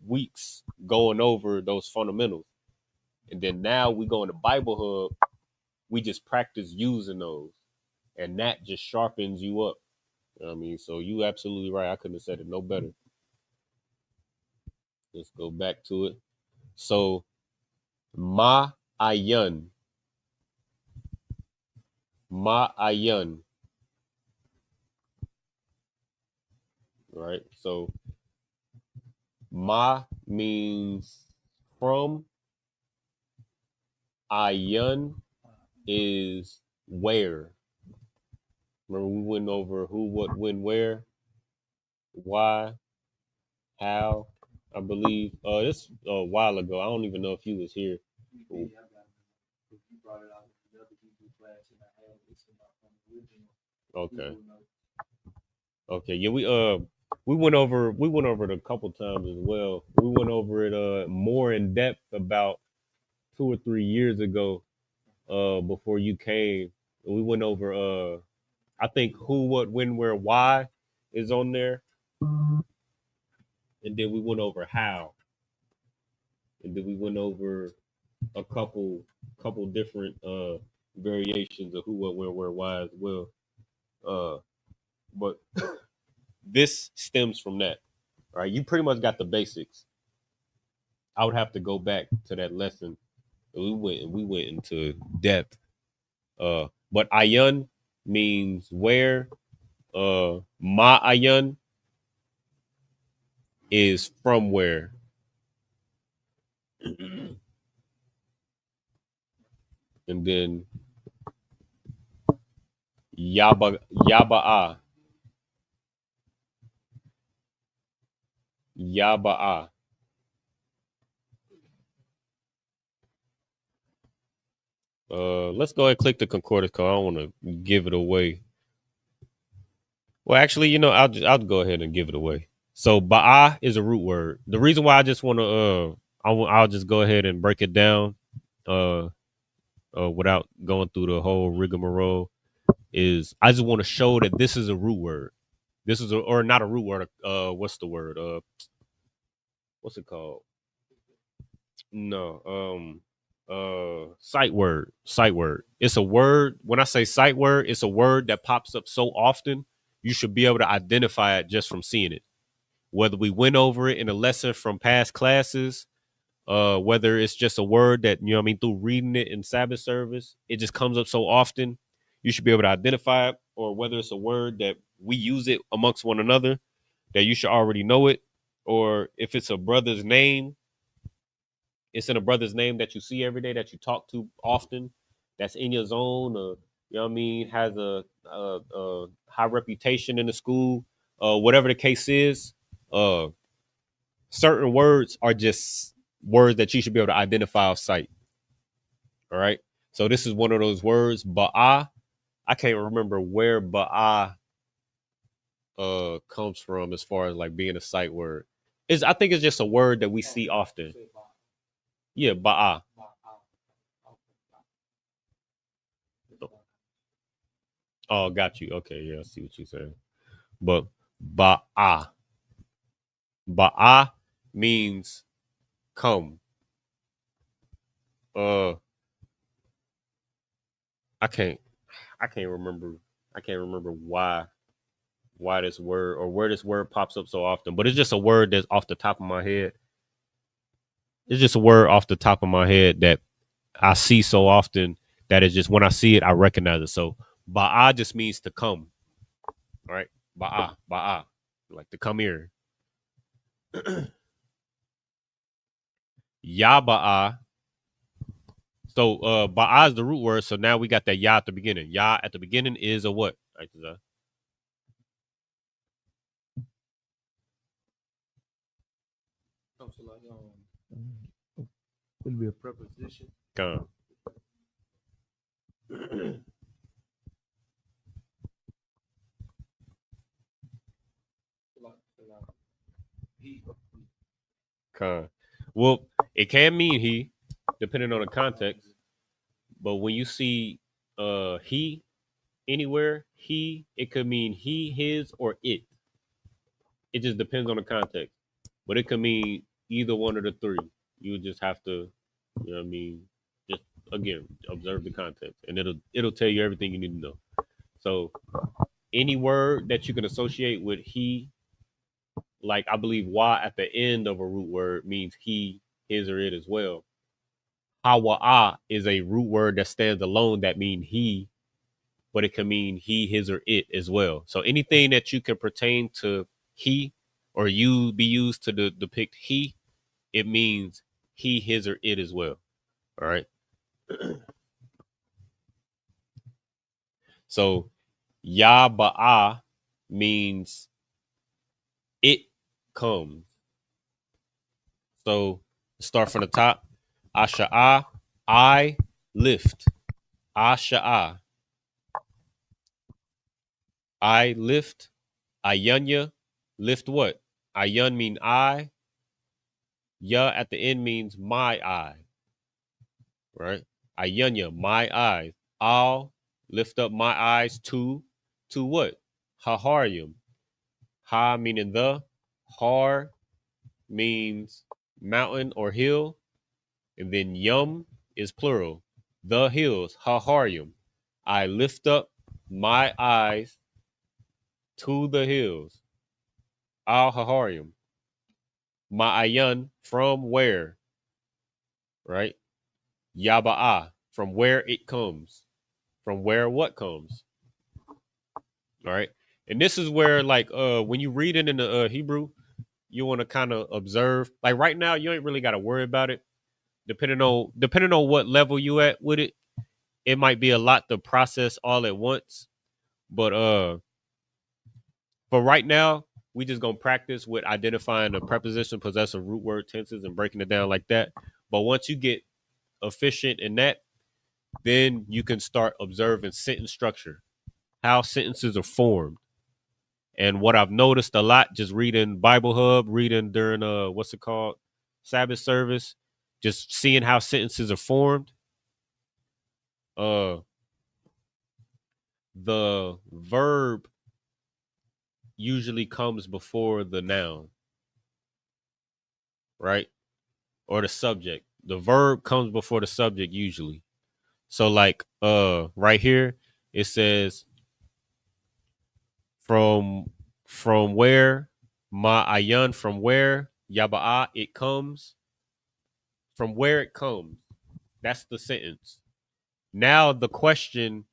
weeks going over those fundamentals. And then now we go in the Bible Hub, we just practice using those. And that just sharpens you up. You know what I mean? So you absolutely right. I couldn't have said it no better. Let's go back to it. So ma'ayan. Ma'ayan. Right? So ma means from. Ayan is where. Remember we went over who, what, when, where, why, how. I believe this a while ago. I don't even know if you was here. Okay. Okay. Yeah, we went over it a couple times as well. We went over it more in depth about 2 or 3 years ago, before you came. We went over I think who, what, when, where, why is on there. And then we went over how. And then we went over a couple different variations of who, what, where, why as well. But this stems from that. Right? You pretty much got the basics. I would have to go back to that lesson. We went into depth. But ayan means where. Ma'ayan is from where. And then yaba'a. Yaba'a. Let's go ahead and click the concordance code. I don't want to give it away. Well, actually, I'll go ahead and give it away. So ba'a is a root word. The reason why I just want to I'll just go ahead and break it down without going through the whole rigmarole is I just want to show that this is a root word. This is or not a root word. What's the word? What's it called? No. Sight word. Sight word. It's a word. When I say sight word, it's a word that pops up so often you should be able to identify it just from seeing it. Whether we went over it in a lesson from past classes, whether it's just a word that, through reading it in Sabbath service, it just comes up so often, you should be able to identify it, or whether it's a word that we use it amongst one another, that you should already know it, or if it's a brother's name it's in a brother's name that you see every day, that you talk to often, that's in your zone, you know what I mean, has a high reputation in the school, whatever the case is, certain words are just words that you should be able to identify off sight. All right. So this is one of those words, ba'ah. I can't remember where ba'ah comes from as far as like being a sight word. I think it's just a word that we see often. Yeah, ba'ah. Oh, got you. Okay, yeah, I see what you're saying. But ba'ah. Ba'ah means come. Uh I can't remember. I can't remember why this word or where this word pops up so often, but it's just a word that's off the top of my head. It's just a word off the top of my head that I see so often that it's just when I see it, I recognize it. So ba'a just means to come, right? Ba'a, like to come here. Ya ba'a. So ba'a is the root word. So now we got that ya at the beginning. Ya at the beginning is a what? Right, It'll be a preposition. come. Come. Well, it can mean he, depending on the context. But when you see he anywhere, he, it could mean he, his, or it. It just depends on the context. But it could mean either one of the three. You would just have to, you know what I mean, just again, observe the context. And it'll tell you everything you need to know. So any word that you can associate with he, like I believe why at the end of a root word means he, his, or it as well. Hawa'a is a root word that stands alone that mean he, but it can mean he, his, or it as well. So anything that you can pertain to he or you be used to depict he, it means he, his, or it as well. All right. So ya ba'a means it comes. So start from the top. Asha'a, I lift. Asha'a, I lift. Ayunya, lift what? Ayun mean I. Ya at the end means my eye. Right? Ayunya, my eyes. I'll lift up my eyes to what? Haharyum. Ha meaning the. Har means mountain or hill. And then yum is plural. The hills. Haharyum. I lift up my eyes to the hills. Al Haharyum. Ma'ayan, from where? Right? Yaba'a, from where it comes. From where what comes. All right. And this is where, like, when you read it in the Hebrew, you want to kind of observe. Like right now, you ain't really got to worry about it. Depending on what level you at with it, it might be a lot to process all at once. But for right now, we just gonna practice with identifying the preposition, possessive, root word, tenses, and breaking it down like that. But once you get efficient in that, then you can start observing sentence structure, how sentences are formed. And what I've noticed a lot, just reading Bible Hub, reading during what's it called, Sabbath service, just seeing how sentences are formed. The verb usually comes before the noun, right? Or the subject. The verb comes before the subject usually. So like right here it says from where ma'ayan, from where yaba'a, it comes, from where it comes. That's the sentence. Now the question,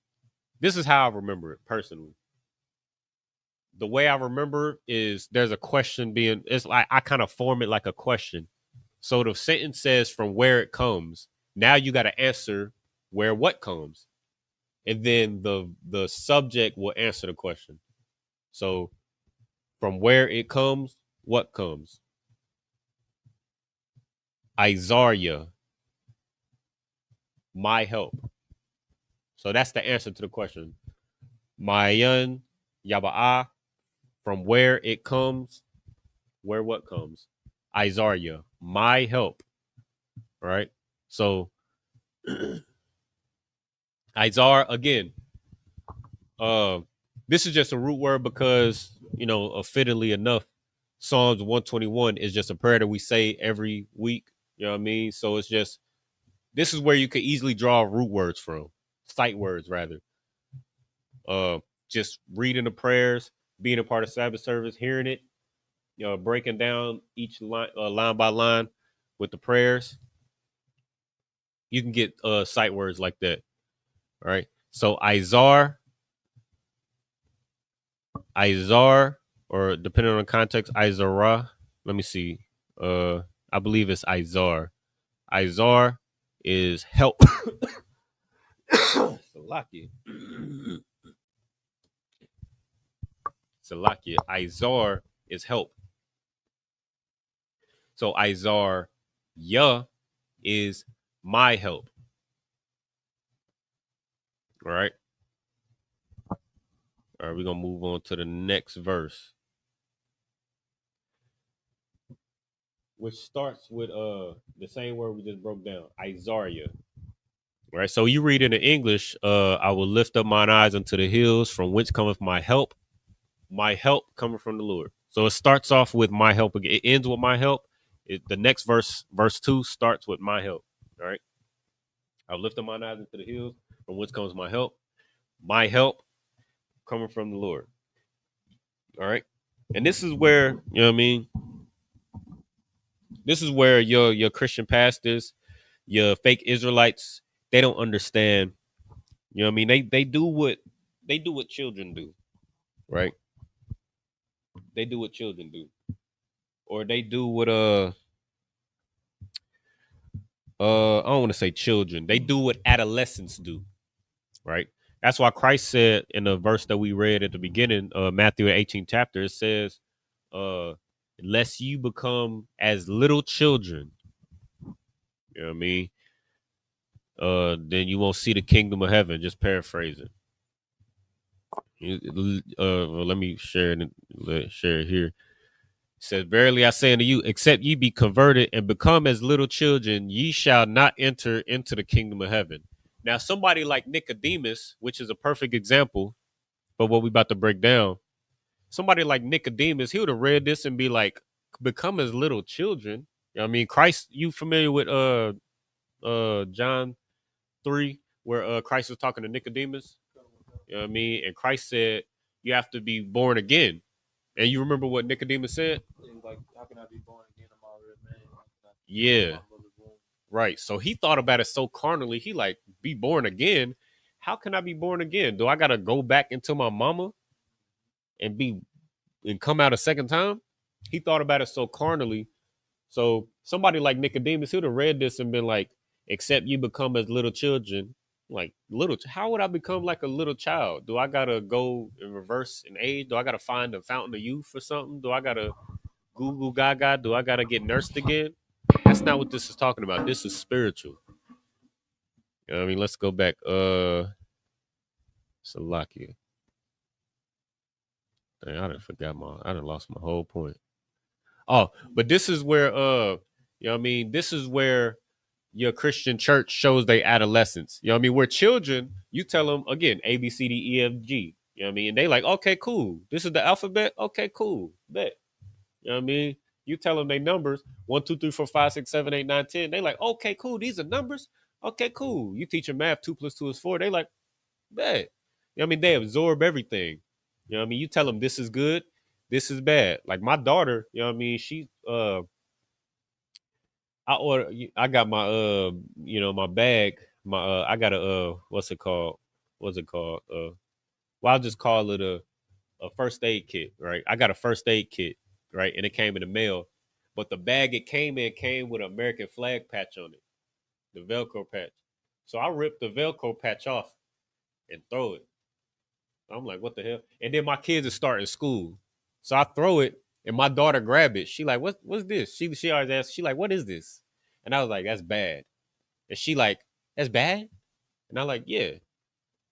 this is how I remember it personally. The way I remember is there's a question being, it's like I kind of form it like a question. So the sentence says from where it comes. Now you got to answer where what comes. And then the subject will answer the question. So from where it comes, what comes? Isaiah, my help. So that's the answer to the question. Mayan Yaba'a, from where it comes, where what comes? Isaiah, my help. Right? So Isaiah, again, this is just a root word because, fittedly enough, Psalms 121 is just a prayer that we say every week. You know what I mean? So it's just, this is where you could easily draw root words from, sight words rather. Just reading the prayers, being a part of Sabbath service, hearing it, breaking down each line by line with the prayers. You can get sight words like that. All right. So Izar, or depending on the context, Izara. Let me see. I believe it's Izar. Izar is help. Salakia. Salakia. Izar is help. So Izar Yah is my help. All right. All right, we're gonna move on to the next verse, which starts with the same word we just broke down, Isaiah. All right. So you read it in English, I will lift up mine eyes unto the hills, from whence cometh my help. My help coming from the Lord. So it starts off with my help again. It ends with my help. The next verse 2, starts with my help. All right. I'll lift up mine eyes into the hills, from whence comes my help. My help coming from the Lord. All right. And this is where, you know what I mean? This is where your Christian pastors, your fake Israelites, they don't understand. You know what I mean? They do what children do, right? They do what children do. Or they do what I don't want to say children. They do what adolescents do, right? That's why Christ said in the verse that we read at the beginning, Matthew 18th chapter, it says, unless you become as little children, you know what I mean? Then you won't see the kingdom of heaven. Just paraphrasing. Well, let me share it here. It says, verily I say unto you, except ye be converted and become as little children, ye shall not enter into the kingdom of heaven. Now, somebody like Nicodemus, which is a perfect example for what we about to break down, somebody like Nicodemus, he would have read this and be like, become as little children. You know what I mean? Christ, you familiar with John 3, where Christ was talking to Nicodemus? You know what I mean? And Christ said, you have to be born again. And you remember what Nicodemus said? Like, how can I be born again? I'm already man. Yeah. Right. So he thought about it so carnally. He like, be born again. How can I be born again? Do I gotta go back into my mama and come out a second time? He thought about it so carnally. So somebody like Nicodemus, who'd have read this and been like, except you become as little children. Like, how would I become like a little child? Do I gotta go in reverse in age? Do I gotta find a fountain of youth or something? Do I gotta Google Gaga? Do I gotta get nursed again? That's not what this is talking about. This is spiritual. You know what I mean, let's go back. Salakia. Dang, I done lost my whole point. Oh, but this is where you know what I mean? This is where your Christian church shows their adolescence. You know what I mean? We're children, you tell them again, A, B, C, D, E, F, G. You know what I mean? And they like, okay, cool. This is the alphabet. Okay, cool. Bet. You know what I mean? You tell them they numbers 1, 2, 3, 4, 5, 6, 7, 8, 9, 10. They like, okay, cool. These are numbers. Okay, cool. You teach them math, 2 + 2 is 4. They like, bet. You know what I mean? They absorb everything. You know what I mean? You tell them this is good, this is bad. Like my daughter, you know what I mean? She I got my my bag, my I got a what's it called? Well, I'll just call it a first aid kit, right? I got a first aid kit, right? And it came in the mail. but the bag it came in came with an American flag patch on it, the Velcro patch. So I ripped the Velcro patch off and throw it. I'm like, what the hell? And then my kids are starting school. So I throw it and my daughter grab it. She like, what's this? She always asks, she like, what is this? And I was like, that's bad. And she like, that's bad? And I'm like, yeah.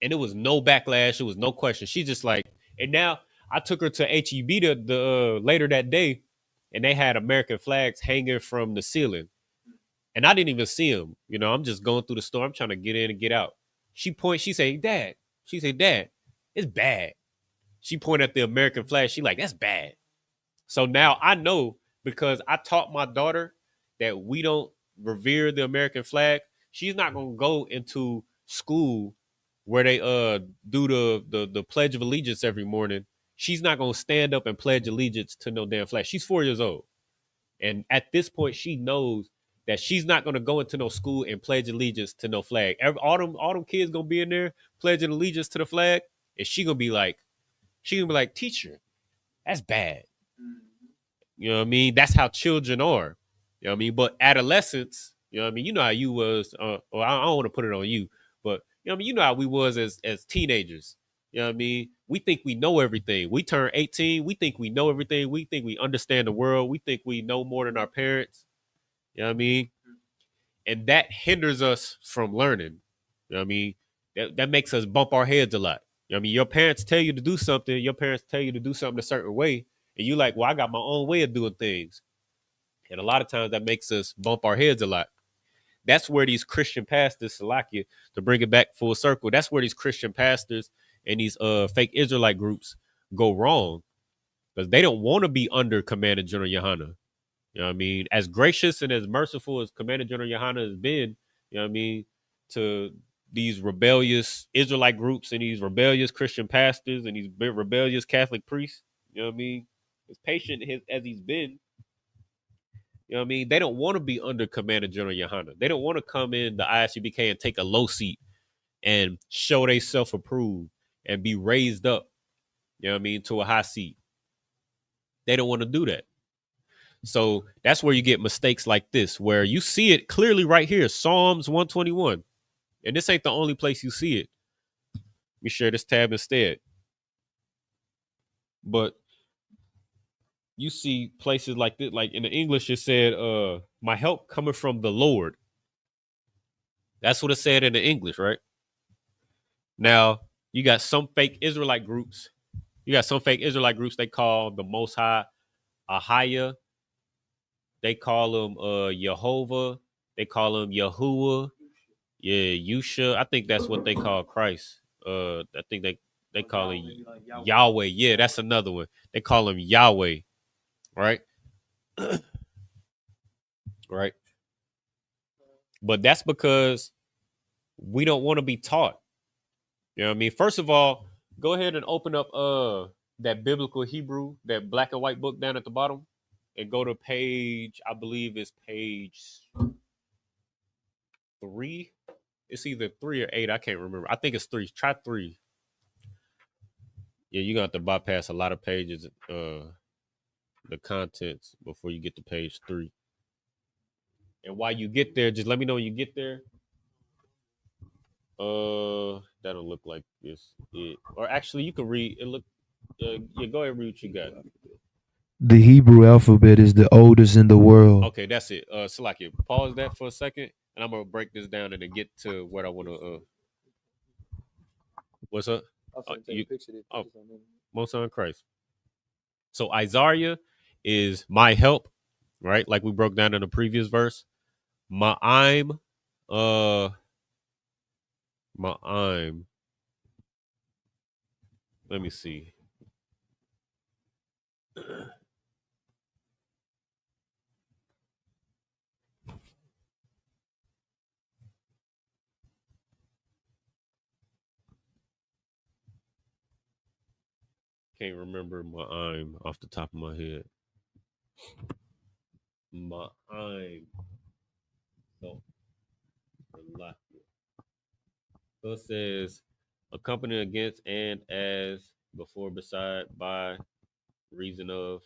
And it was no backlash. It was no question. She just like, and now I took her to HEB the later that day, and they had American flags hanging from the ceiling. And I didn't even see them. You know, I'm just going through the store. I'm trying to get in and get out. She say, Dad. She say, Dad, it's bad. She pointed at the American flag. She like, that's bad. So now I know because I taught my daughter that we don't revere the American flag. She's not gonna go into school where they do the Pledge of Allegiance every morning. She's not gonna stand up and pledge allegiance to no damn flag. She's 4 years old. And at this point, she knows that she's not gonna go into no school and pledge allegiance to no flag. All them kids gonna be in there pledging allegiance to the flag, and she gonna be like, teacher, that's bad. You know what I mean? That's how children are. You know what I mean? But adolescents, you know what I mean? You know how you was, or I don't want to put it on you, but you know what I mean? You know how we was as teenagers. You know what I mean? We think we know everything. We turn 18, we think we know everything. We think we understand the world. We think we know more than our parents. You know what I mean? And that hinders us from learning. You know what I mean? That makes us bump our heads a lot. You know what I mean? Your parents tell you to do something, your parents tell you to do something a certain way, and you like, well, I got my own way of doing things. And a lot of times that makes us bump our heads a lot. That's where these Christian pastors, Salakia, to bring it back full circle, that's where these Christian pastors and these fake Israelite groups go wrong because they don't want to be under Commander General Yohana. You know what I mean? As gracious and as merciful as Commander General Yohana has been, you know what I mean, to these rebellious Israelite groups and these rebellious Christian pastors and these rebellious Catholic priests, you know what I mean? As patient as he's been, you know what I mean? They don't want to be under Commander General Yohana. They don't want to come in the ISUPK and take a low seat and show they self-approved and be raised up, you know what I mean, to a high seat. They don't want to do that. So that's where you get mistakes like this, where you see it clearly right here, Psalms 121. And this ain't the only place you see it. Let me share this tab instead. But you see places like this, like in the English, it said, my help coming from the Lord. That's what it said in the English, right? Now, you got some fake Israelite groups. They call the Most High Ahaya. They call him Jehovah. They call him Yahuwah. Yeah, Yusha. I think that's what they call Christ. I think they call him Yahweh. Yeah, that's another one. They call him Yahweh. Right? Right. But that's because we don't want to be taught. You know what I mean? First of all, go ahead and open up that biblical Hebrew, that black and white book down at the bottom, and go to page, I believe it's page 3. It's either 3 or 8. I can't remember. I think it's 3. Try 3. Yeah, you're gonna have to bypass a lot of pages, the contents before you get to page 3. And while you get there, just let me know when you get there. That'll look like this. Or actually, you can read. It look. Yeah, go ahead and read what you got. The Hebrew alphabet is the oldest in the world. Okay, that's it. Salakia, pause that for a second, and I'm gonna break this down and then get to what I want to. What's up? Most on Christ. So Isaiah is my help, right? Like we broke down in the previous verse. Ma'im, Ma'im. Let me see. Can't remember Ma'im off the top of my head. Ma'im. So it says accompanied against and as before beside by reason of.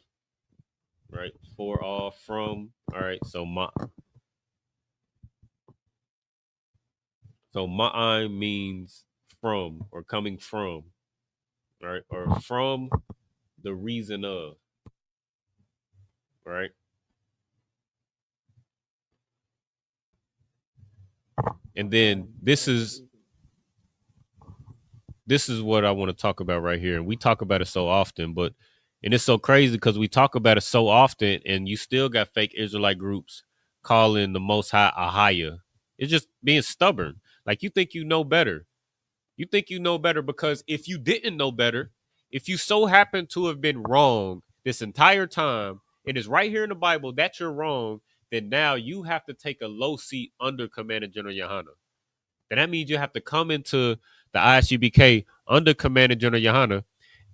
right? For, all, from. All right. So ma'an means from or coming from, right? Or from the reason of, right? And then this is what I want to talk about right here. And we talk about it so often, but and it's so crazy because we talk about it so often, and you still got fake Israelite groups calling the Most High a higher. It's just being stubborn. Like you think you know better. You think you know better because if you didn't know better, if you so happen to have been wrong this entire time, it is right here in the Bible that you're wrong, then now you have to take a low seat under Commander General Yohana. Then that means you have to come into the ISUPK under Commander General Yohana.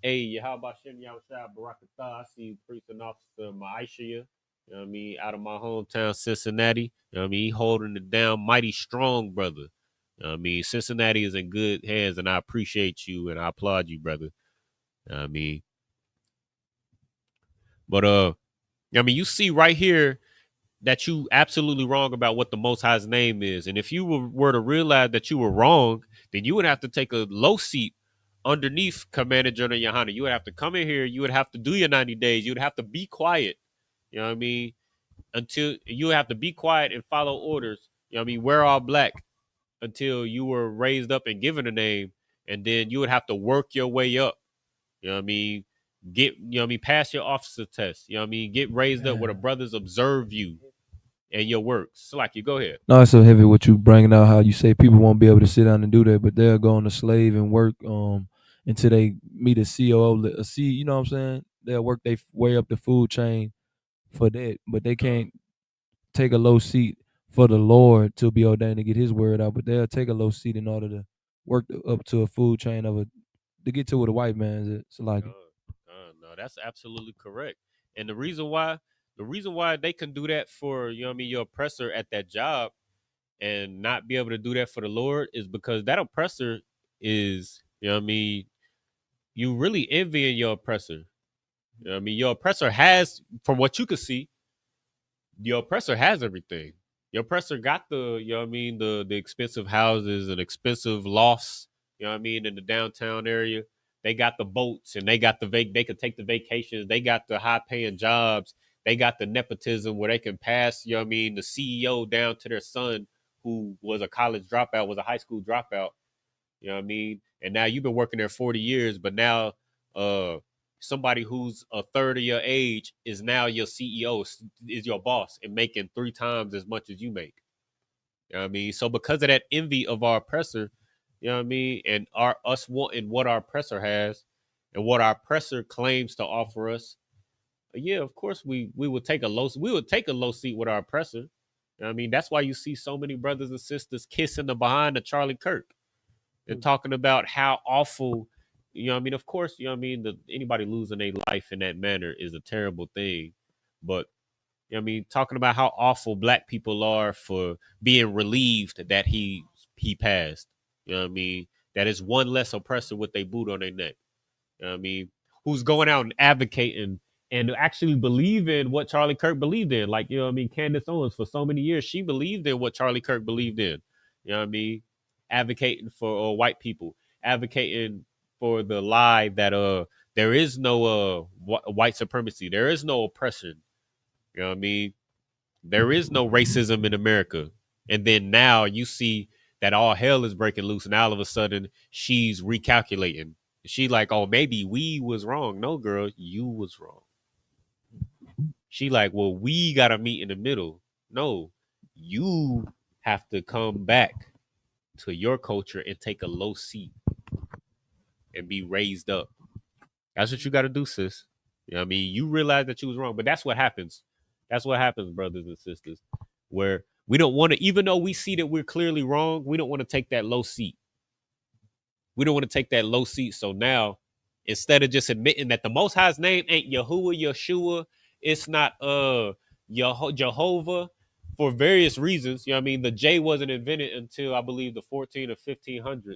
Hey, how about Shem Yahushua Barakatah? I see Priest and Officer Maisha, you know what I mean, out of my hometown, Cincinnati. You know what I mean? He holding it down mighty strong, brother. You know what I mean? Cincinnati is in good hands, and I appreciate you and I applaud you, brother. You know what I mean? But I mean, you see right here that you absolutely wrong about what the Most High's name is. And if you were to realize that you were wrong, then you would have to take a low seat underneath Commander General Yohana. You would have to come in here. You would have to do your 90 days. You would have to be quiet. You know what I mean? Until you would have to be quiet and follow orders. You know what I mean? Wear all black until you were raised up and given a name. And then you would have to work your way up. You know what I mean? Get, you know what I mean? Pass your officer test. You know what I mean? Get raised up where the brothers observe you and your works. So like you go ahead. No, it's so heavy what you bringing out. How you say people won't be able to sit down and do that, but they'll go on a slave and work until they meet a COO, a C. You know what I'm saying? They'll work their way up the food chain for that, but they can't take a low seat for the Lord to be ordained to get His word out. But they'll take a low seat in order to work up to a food chain of a to get to where the white man's at. So like, No, that's absolutely correct. And the reason why they can do that for, you know what I mean, your oppressor at that job and not be able to do that for the Lord is because that oppressor is, you know what I mean, you really envying your oppressor. You know what I mean, your oppressor has, from what you can see, your oppressor has everything. Your oppressor got the, you know what I mean, the expensive houses and expensive lofts, you know what I mean, in the downtown area. They got the boats and they got they could take the vacations. They got the high paying jobs. They got the nepotism where they can pass, you know what I mean, the CEO down to their son who was a college dropout, was a high school dropout. You know what I mean? And now you've been working there 40 years, but now uh somebody who's a third of your age is now your CEO, is your boss and making 3 times as much as you make. You know what I mean? So because of that envy of our oppressor, you know what I mean, and us wanting what our oppressor has and what our oppressor claims to offer us, yeah, of course we would take a low seat with our oppressor. You know what I mean? That's why you see so many brothers and sisters kissing the behind of Charlie Kirk and talking about how awful, you know what I mean? Of course, you know what I mean? Anybody losing their life in that manner is a terrible thing. But, you know what I mean? Talking about how awful black people are for being relieved that he passed. You know what I mean? That is one less oppressor with a boot on their neck. You know what I mean? Who's going out and advocating and actually believe in what Charlie Kirk believed in. Like, you know what I mean? Candace Owens, for so many years, she believed in what Charlie Kirk believed in. You know what I mean? Advocating for white people, advocating for the lie that there is no white supremacy, there is no oppression. You know what I mean? There is no racism in America. And then now you see that all hell is breaking loose, and all of a sudden she's recalculating. She like, oh, maybe we was wrong. No, girl, you was wrong. She like, well, we gotta meet in the middle. No, you have to come back to your culture and take a low seat and be raised up. That's what you got to do, sis. You know what I mean? You realize that you was wrong, but that's what happens. That's what happens, brothers and sisters, where we don't want to, even though we see that we're clearly wrong, we don't want to take that low seat. We don't want to take that low seat. So now, instead of just admitting that the Most High's name ain't Yahuwah, Yeshua, it's not Jehovah, for various reasons. You know what I mean? The J wasn't invented until I believe the 14 or 1500s.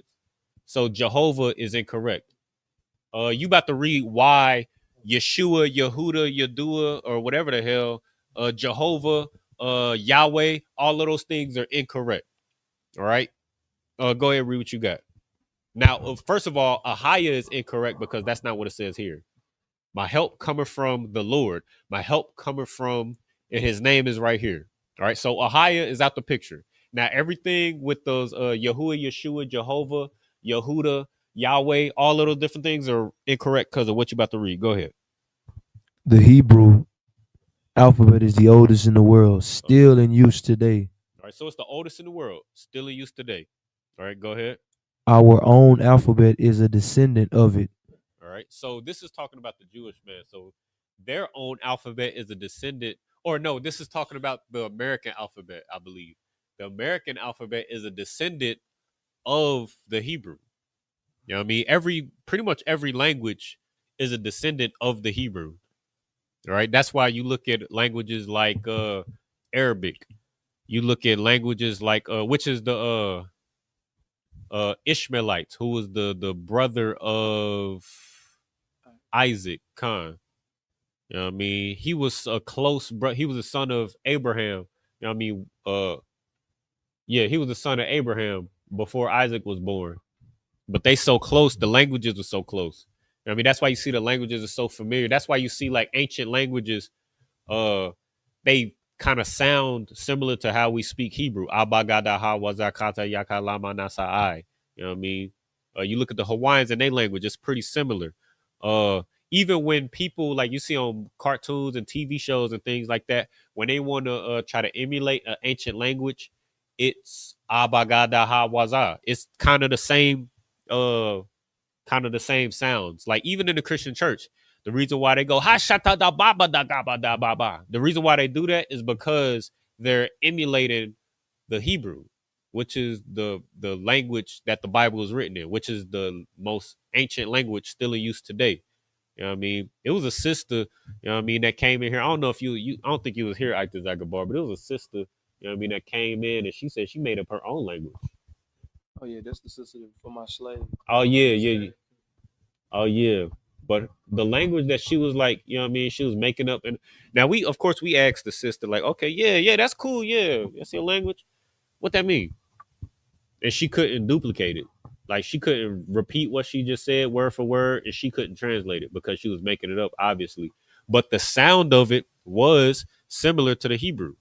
So Jehovah is incorrect. You about to read why Yeshua, Yehuda, Yadua, or whatever the hell, Jehovah, Yahweh, all of those things are incorrect. All right. Go ahead and read what you got. Now, first of all, Ahia is incorrect because that's not what it says here. My help cometh from the Lord. My help cometh from, and his name is right here. All right. So Ahia is out the picture. Now, everything with those Yahuwah, Yeshua, Jehovah, Yehuda, Yahweh, all of those different things are incorrect because of what you're about to read. Go ahead. The Hebrew alphabet is the oldest in the world, still in use today. All right. So it's the oldest in the world, still in use today. All right. Go ahead. Our own alphabet is a descendant of it. All right. So this is talking about the Jewish man. So their own alphabet is a descendant, or no, this is talking about the American alphabet, I believe. The American alphabet is a descendant of the Hebrew. You know what I mean? Pretty much every language is a descendant of the Hebrew. All right. That's why you look at languages like Arabic. You look at languages like which is the Ishmaelites, who was the brother of Isaac Khan. You know what I mean? He was a close brother. He was a son of Abraham. You know what I mean? Yeah, he was the son of Abraham before Isaac was born. But they so close. The languages were so close. You know what I mean? That's why you see the languages are so familiar. That's why you see like ancient languages. They kind of sound similar to how we speak Hebrew. Abagadaha wazakata yaka lama nasai. You know what I mean? You look at the Hawaiians and their language; it's pretty similar. Even when people like you see on cartoons and TV shows and things like that, when they want to try to emulate an ancient language, it's abagadaha waza. It's kind of the same, sounds. Like even in the Christian church, the reason why they go ha shata da baba da gaba da baba. The reason why they do that is because they're emulating the Hebrew, which is the language that the Bible is written in, which is the most ancient language still in use today. You know what I mean? It was a sister, you know what I mean, that came in here. I don't know if you I don't think you was here, Ike Zagabar, but it was a sister, you know what I mean, that came in and she said she made up her own language. Oh yeah, that's the sister for my slave. Oh yeah, yeah. Oh yeah. But the language that she was like, you know what I mean, she was making up. And now we, of course, we asked the sister, like, okay, yeah, that's cool. Yeah, that's your language. What that mean? And she couldn't duplicate it. Like she couldn't repeat what she just said word for word, and she couldn't translate it because she was making it up, obviously. But the sound of it was similar to the Hebrew.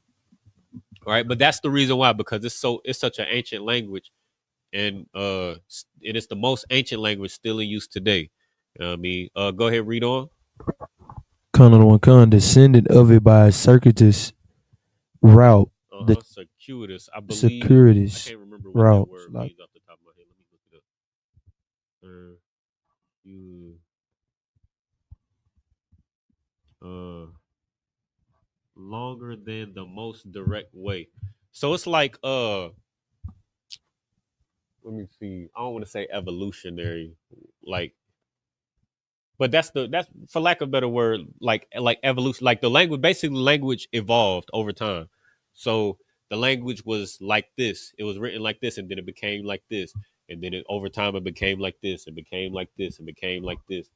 Right. But that's the reason why, because it's such an ancient language, and it is the most ancient language still in use today. You know what I mean, go ahead, read on. Khan, descendant of it by a circuitous route. The Circuitous, I believe. circuitous I can't remember what route. that word Like, means off the top of my head. Let me look it up. Longer than the most direct way. So it's like let me see. I don't want to say evolutionary, like, but that's for lack of a better word, like evolution. Like the language, basically, language evolved over time. So the language was like this. It was written like this, and then it became like this, and then over time it became like this, and became like this, and became like this,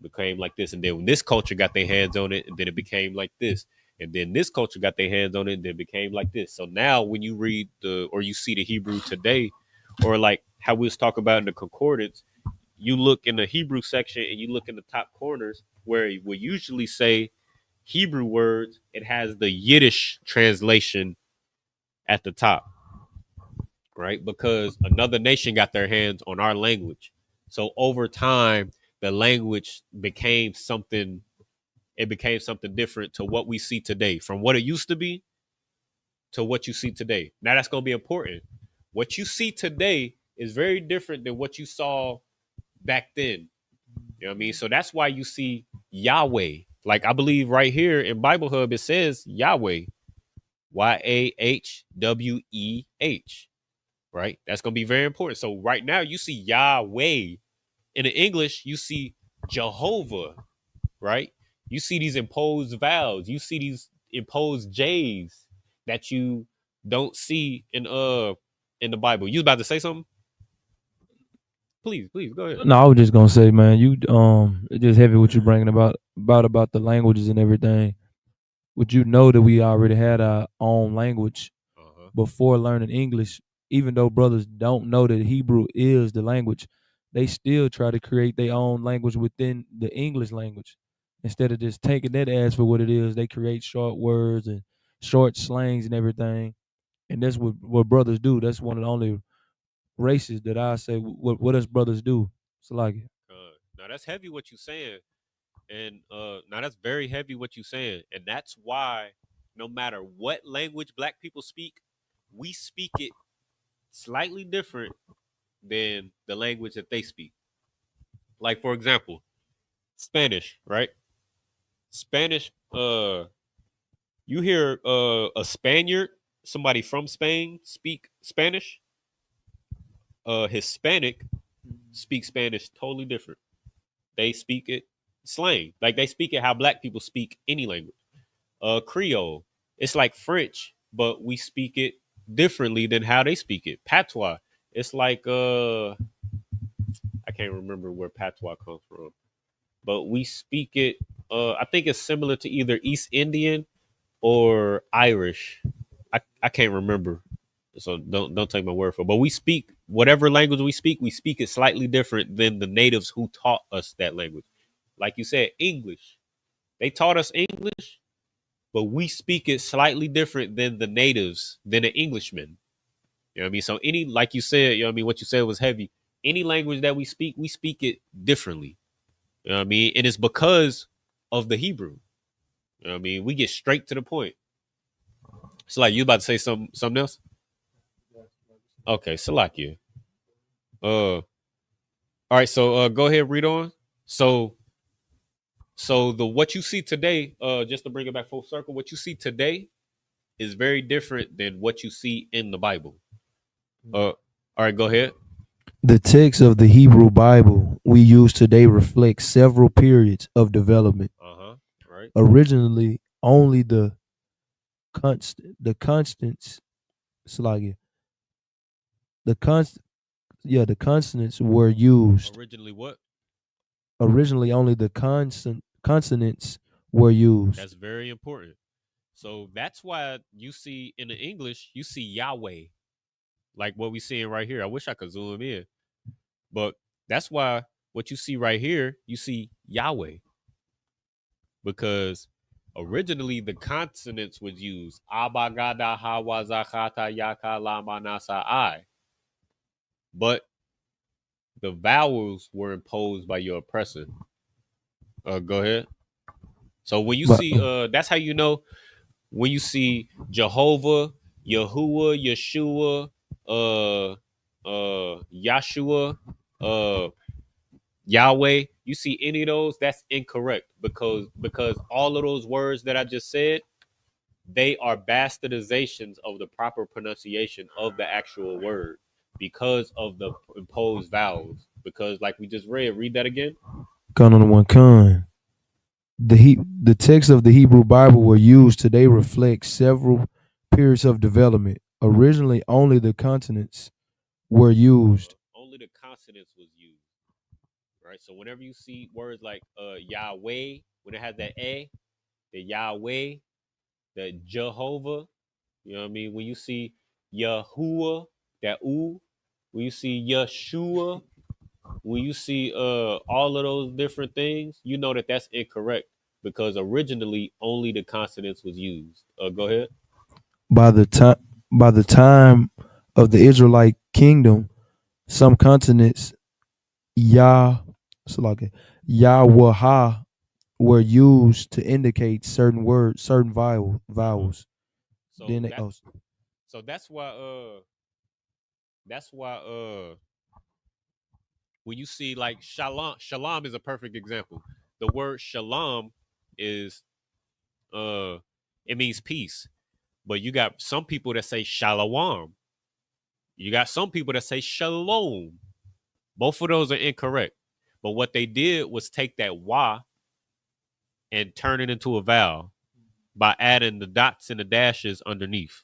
became like this, and then when this culture got their hands on it, and then it became like this, and then this culture got their hands on it, and then it became like this. So now when you read or you see the Hebrew today, or like how we was talking about in the concordance, you look in the Hebrew section and you look in the top corners where it will usually say Hebrew words, it has the Yiddish translation at the top, right? Because another nation got their hands on our language. So over time, the language became something, it became something different to what we see today, from what it used to be to what you see today. Now that's going to be important. What you see today is very different than what you saw back then. You know what I mean? So that's why you see Yahweh. Like I believe right here in Bible Hub, it says Yahweh, Yahweh, right? That's going to be very important. So right now you see Yahweh. In the English, you see Jehovah, right? You see these imposed vowels. You see these imposed J's that you don't see in the Bible. You was about to say something? Please go ahead. No, I was just gonna say, man, you it's just heavy what you're bringing about the languages and everything. Would you know that we already had our own language Uh-huh. before learning English? Even though brothers don't know that Hebrew is the language, they still try to create their own language within the English language. Instead of just taking that as for what it is, they create short words and short slangs and everything. And that's what brothers do. That's one of the only races that I say what us brothers do. It's like Now that's heavy what you saying, and now that's very heavy what you saying, and that's why no matter what language black people speak, we speak it slightly different than the language that they speak. Like for example, Spanish, right? Spanish, you hear a Spaniard, somebody from Spain speak Spanish. Hispanic speak Spanish totally different. They speak it slang. Like they speak it how black people speak any language. Creole. It's like French, but we speak it differently than how they speak it. Patois. It's like I can't remember where patois comes from, but we speak it. I think it's similar to either East Indian or Irish. I can't remember, so don't take my word for it. But we speak whatever language we speak it slightly different than the natives who taught us that language. Like you said, English. They taught us English, but we speak it slightly different than the natives, than the Englishmen. You know what I mean? So any, like you said, you know what I mean, what you said was heavy. Any language that we speak it differently. You know what I mean? And it's because of the Hebrew. You know what I mean? We get straight to the point. It's like you about to say something else? Okay, Salakia. All right, so go ahead, read on. So the what you see today, just to bring it back full circle, what you see today is very different than what you see in the Bible. All right, go ahead. the text of the Hebrew Bible we use today reflects several periods of development. Right. Originally, only the constants, Salakia, the consonants were used. Originally, what? Originally, only the consonants were used. That's very important. So that's why you see in the English, you see Yahweh, like what we seeing right here. I wish I could zoom in, but that's why what you see right here, you see Yahweh, because originally the consonants was used abagada hawazakata yaka lama nasa I, but the vowels were imposed by your oppressor. Go ahead. So when you But see, that's how you know when you see Jehovah, Yahuwah, Yeshua, Yahshua, uh, Yahweh, you see any of those, that's incorrect because all of those words that I just said, they are bastardizations of the proper pronunciation of the actual word because of the imposed vowels. Because like we just read that again. Con on the one con. The text of the Hebrew Bible were used today reflect several periods of development. Originally, only the consonants were used. Only the consonants was used. Right. So whenever you see words like Yahweh, when it has that A, the Yahweh, the Jehovah, you know what I mean? When you see Yahuwah, that U, when you see Yeshua, when you see all of those different things, you know that that's incorrect because originally only the consonants was used. Go ahead. By the time of the Israelite kingdom, some consonants Yah, Salaka, Yahweh were used to indicate certain words, certain vowels. So Then they, so that's why when you see like shalom is a perfect example. The word shalom is it means peace. But you got some people that say shalom. You got some people that say shalom. Both of those are incorrect. But what they did was take that wa and turn it into a vowel by adding the dots and the dashes underneath.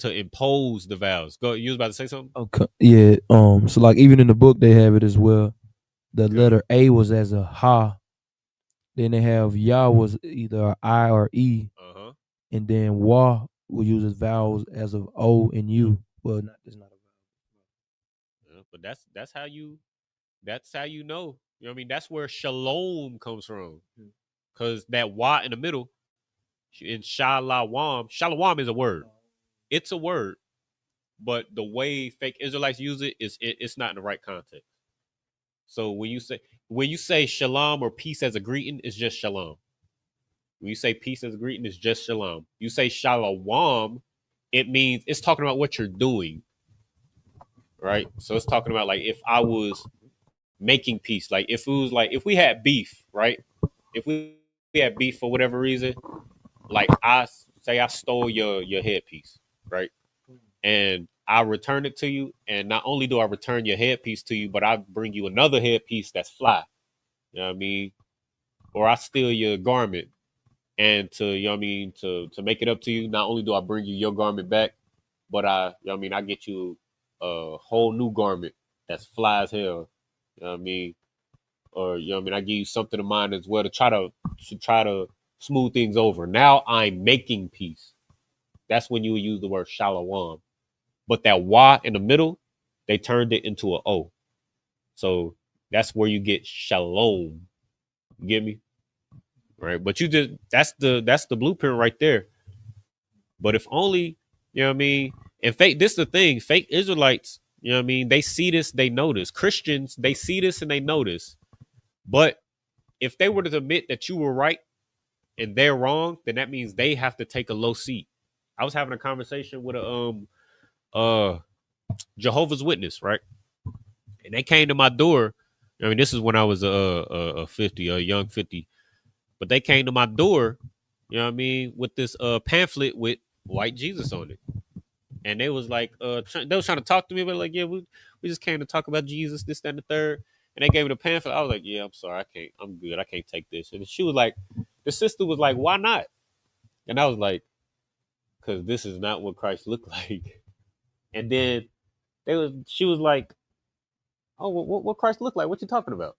to impose the vows. Go. You was about to say something? Okay. Yeah. So like even in the book they have it as well. The letter A was as a ha. Then they have Yah was either a I or E. And then Wa will use as vowels as of O and U. Well, it's not a vowel. But that's how you know. You know what I mean? That's where shalom comes from. Because that Wa in the middle in shalom is a word. It's a word. But the way fake Israelites use it it's not in the right context. So when you say shalom or peace as a greeting, it's just shalom. When you say peace as a greeting, it's just shalom. You say shalom, it means it's talking about what you're doing, right? So it's talking about like if I was making peace, like if it was like if we had beef, right? If we had beef for whatever reason, like I stole your headpiece, right? And I return it to you, and not only do I return your headpiece to you, but I bring you another headpiece that's fly. You know what I mean? Or I steal your garment, and to you know what I mean to make it up to you, not only do I bring you your garment back, but I get you a whole new garment that's fly as hell. You know what I mean? Or you know what I mean, I give you something of mine as well to try to smooth things over. Now I'm making peace. That's when you would use the word shalom. But that wa in the middle, they turned it into an O. So that's where you get shalom. You get me? Right. But that's the blueprint right there. But if only, you know what I mean? And this is the thing, fake Israelites, you know what I mean? They see this, they notice. Christians, they see this and they notice. But if they were to admit that you were right and they're wrong, then that means they have to take a low seat. I was having a conversation with a Jehovah's Witness, right? And they came to my door. I mean, this is when I was a young 50. But they came to my door, you know what I mean, with this pamphlet with white Jesus on it. And they was like, they was trying to talk to me, but like, yeah, we just came to talk about Jesus, this, that, and the third. And they gave me the pamphlet. I was like, yeah, I'm sorry, I'm good. I can't take this. And she was like, the sister was like, why not? And I was like, because this is not what Christ looked like. And then she was like, oh, what Christ looked like? What you talking about?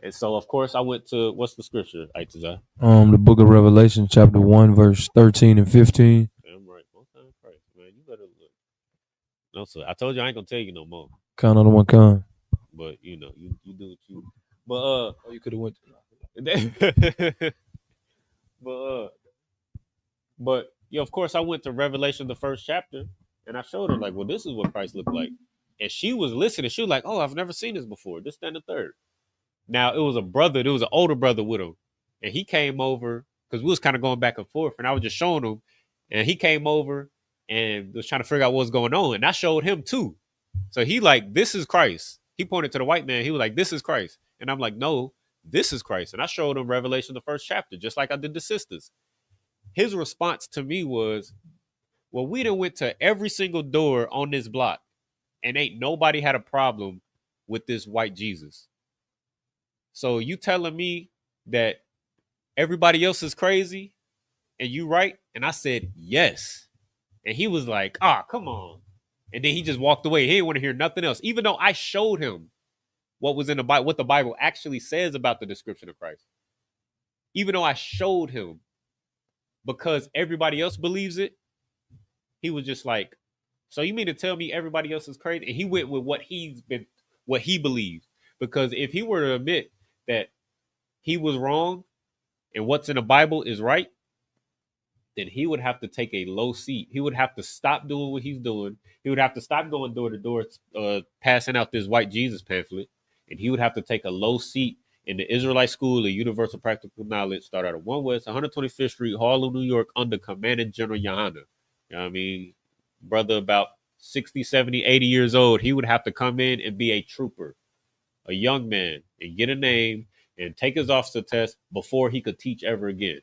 And so, of course, I went to, what's the scripture, Aitazah? The book of Revelation, chapter 1, verse 13 and 15. I'm right. Christ, man, you better look. No, sir. I told you I ain't going to tell you no more. Count on the one kind. But, you know, you do what you... But, you could have went But, yeah, of course, I went to Revelation, the first chapter, and I showed her, like, well, this is what Christ looked like. And she was listening. She was like, oh, I've never seen this before. This, that, and the third. Now, it was a brother. There was an older brother with him. And he came over, because we was kind of going back and forth, and I was just showing him. And he came over and was trying to figure out what was going on. And I showed him, too. So he like, this is Christ. He pointed to the white man. He was like, this is Christ. And I'm like, no, this is Christ. And I showed him Revelation, the first chapter, just like I did the sisters. His response to me was, well, we done went to every single door on this block, and ain't nobody had a problem with this white Jesus. So you telling me that everybody else is crazy and you right? And I said, yes. And he was like, come on. And then he just walked away. He didn't want to hear nothing else, even though I showed him what was in the Bible, what the Bible actually says about the description of Christ. Even though I showed him, because everybody else believes it, he was just like, so you mean to tell me everybody else is crazy? And he went with what he believes. Because if he were to admit that he was wrong and what's in the Bible is right, then he would have to take a low seat. He would have to stop doing what he's doing. He would have to stop going door to door, passing out this white Jesus pamphlet. And he would have to take a low seat in the Israelite School of Universal Practical Knowledge, start out at 1 West 125th Street, Harlem, New York, under Commandant General Yohana. You know what I mean? Brother about 60, 70, 80 years old, he would have to come in and be a trooper, a young man, and get a name and take his officer test before he could teach ever again.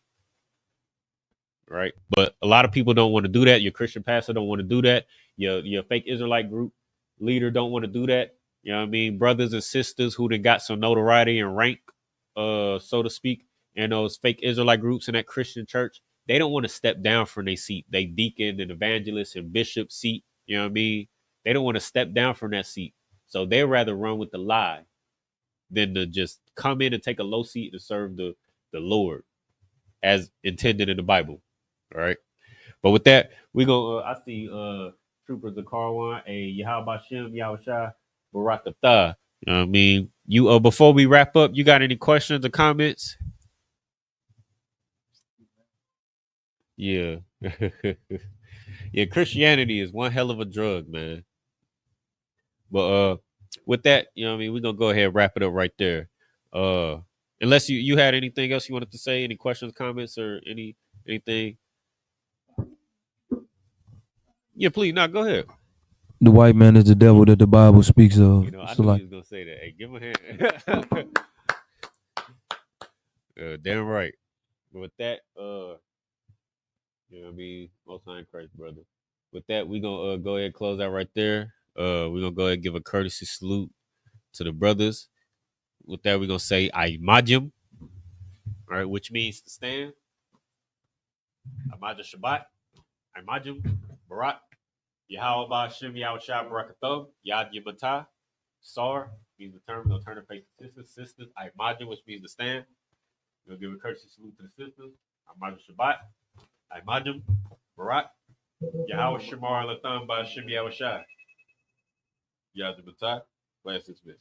Right? But a lot of people don't want to do that. Your Christian pastor don't want to do that. Your fake Israelite group leader don't want to do that. You know what I mean? Brothers and sisters who done got some notoriety and rank, so to speak, and those fake Israelite groups in that Christian church, they don't want to step down from their seat. They deacon and evangelist and bishop seat. You know what I mean? They don't want to step down from that seat. So they'd rather run with the lie than to just come in and take a low seat and serve the Lord as intended in the Bible. All right. But with that, we go. I see Troopers of Karwan, a Yahabashim, Yahushua, Barakatah. You know what I mean? You before we wrap up, you got any questions or comments? Yeah. Yeah, Christianity is one hell of a drug, man. But with that, you know what I mean, we're gonna go ahead and wrap it up right there. Unless you had anything else you wanted to say, any questions, comments, or anything. Yeah, please, no, go ahead. The white man is the devil that the Bible speaks of. You know, I So knew like, you was gonna say that. Hey, give him a hand. Damn right. But with that, you know what I mean, most high in Christ, brother. With that, we're gonna go ahead and close out right there. We're gonna go ahead and give a courtesy salute to the brothers. With that, we're gonna say Imajim, all right, which means to stand. Imajim Shabbat, Imajim, Barak, Yahweh Shem Yahushua Barakathah, Yad Yamata, Sar means the term, they'll turn to face the sisters, Imajim, which means to stand. We'll give a courtesy salute to the sisters. Imajim Shabbat, Imajim, Barak, Yahweh Shemar Latham by Shem Yahushua. Yad Yamata, Blessings, Miss.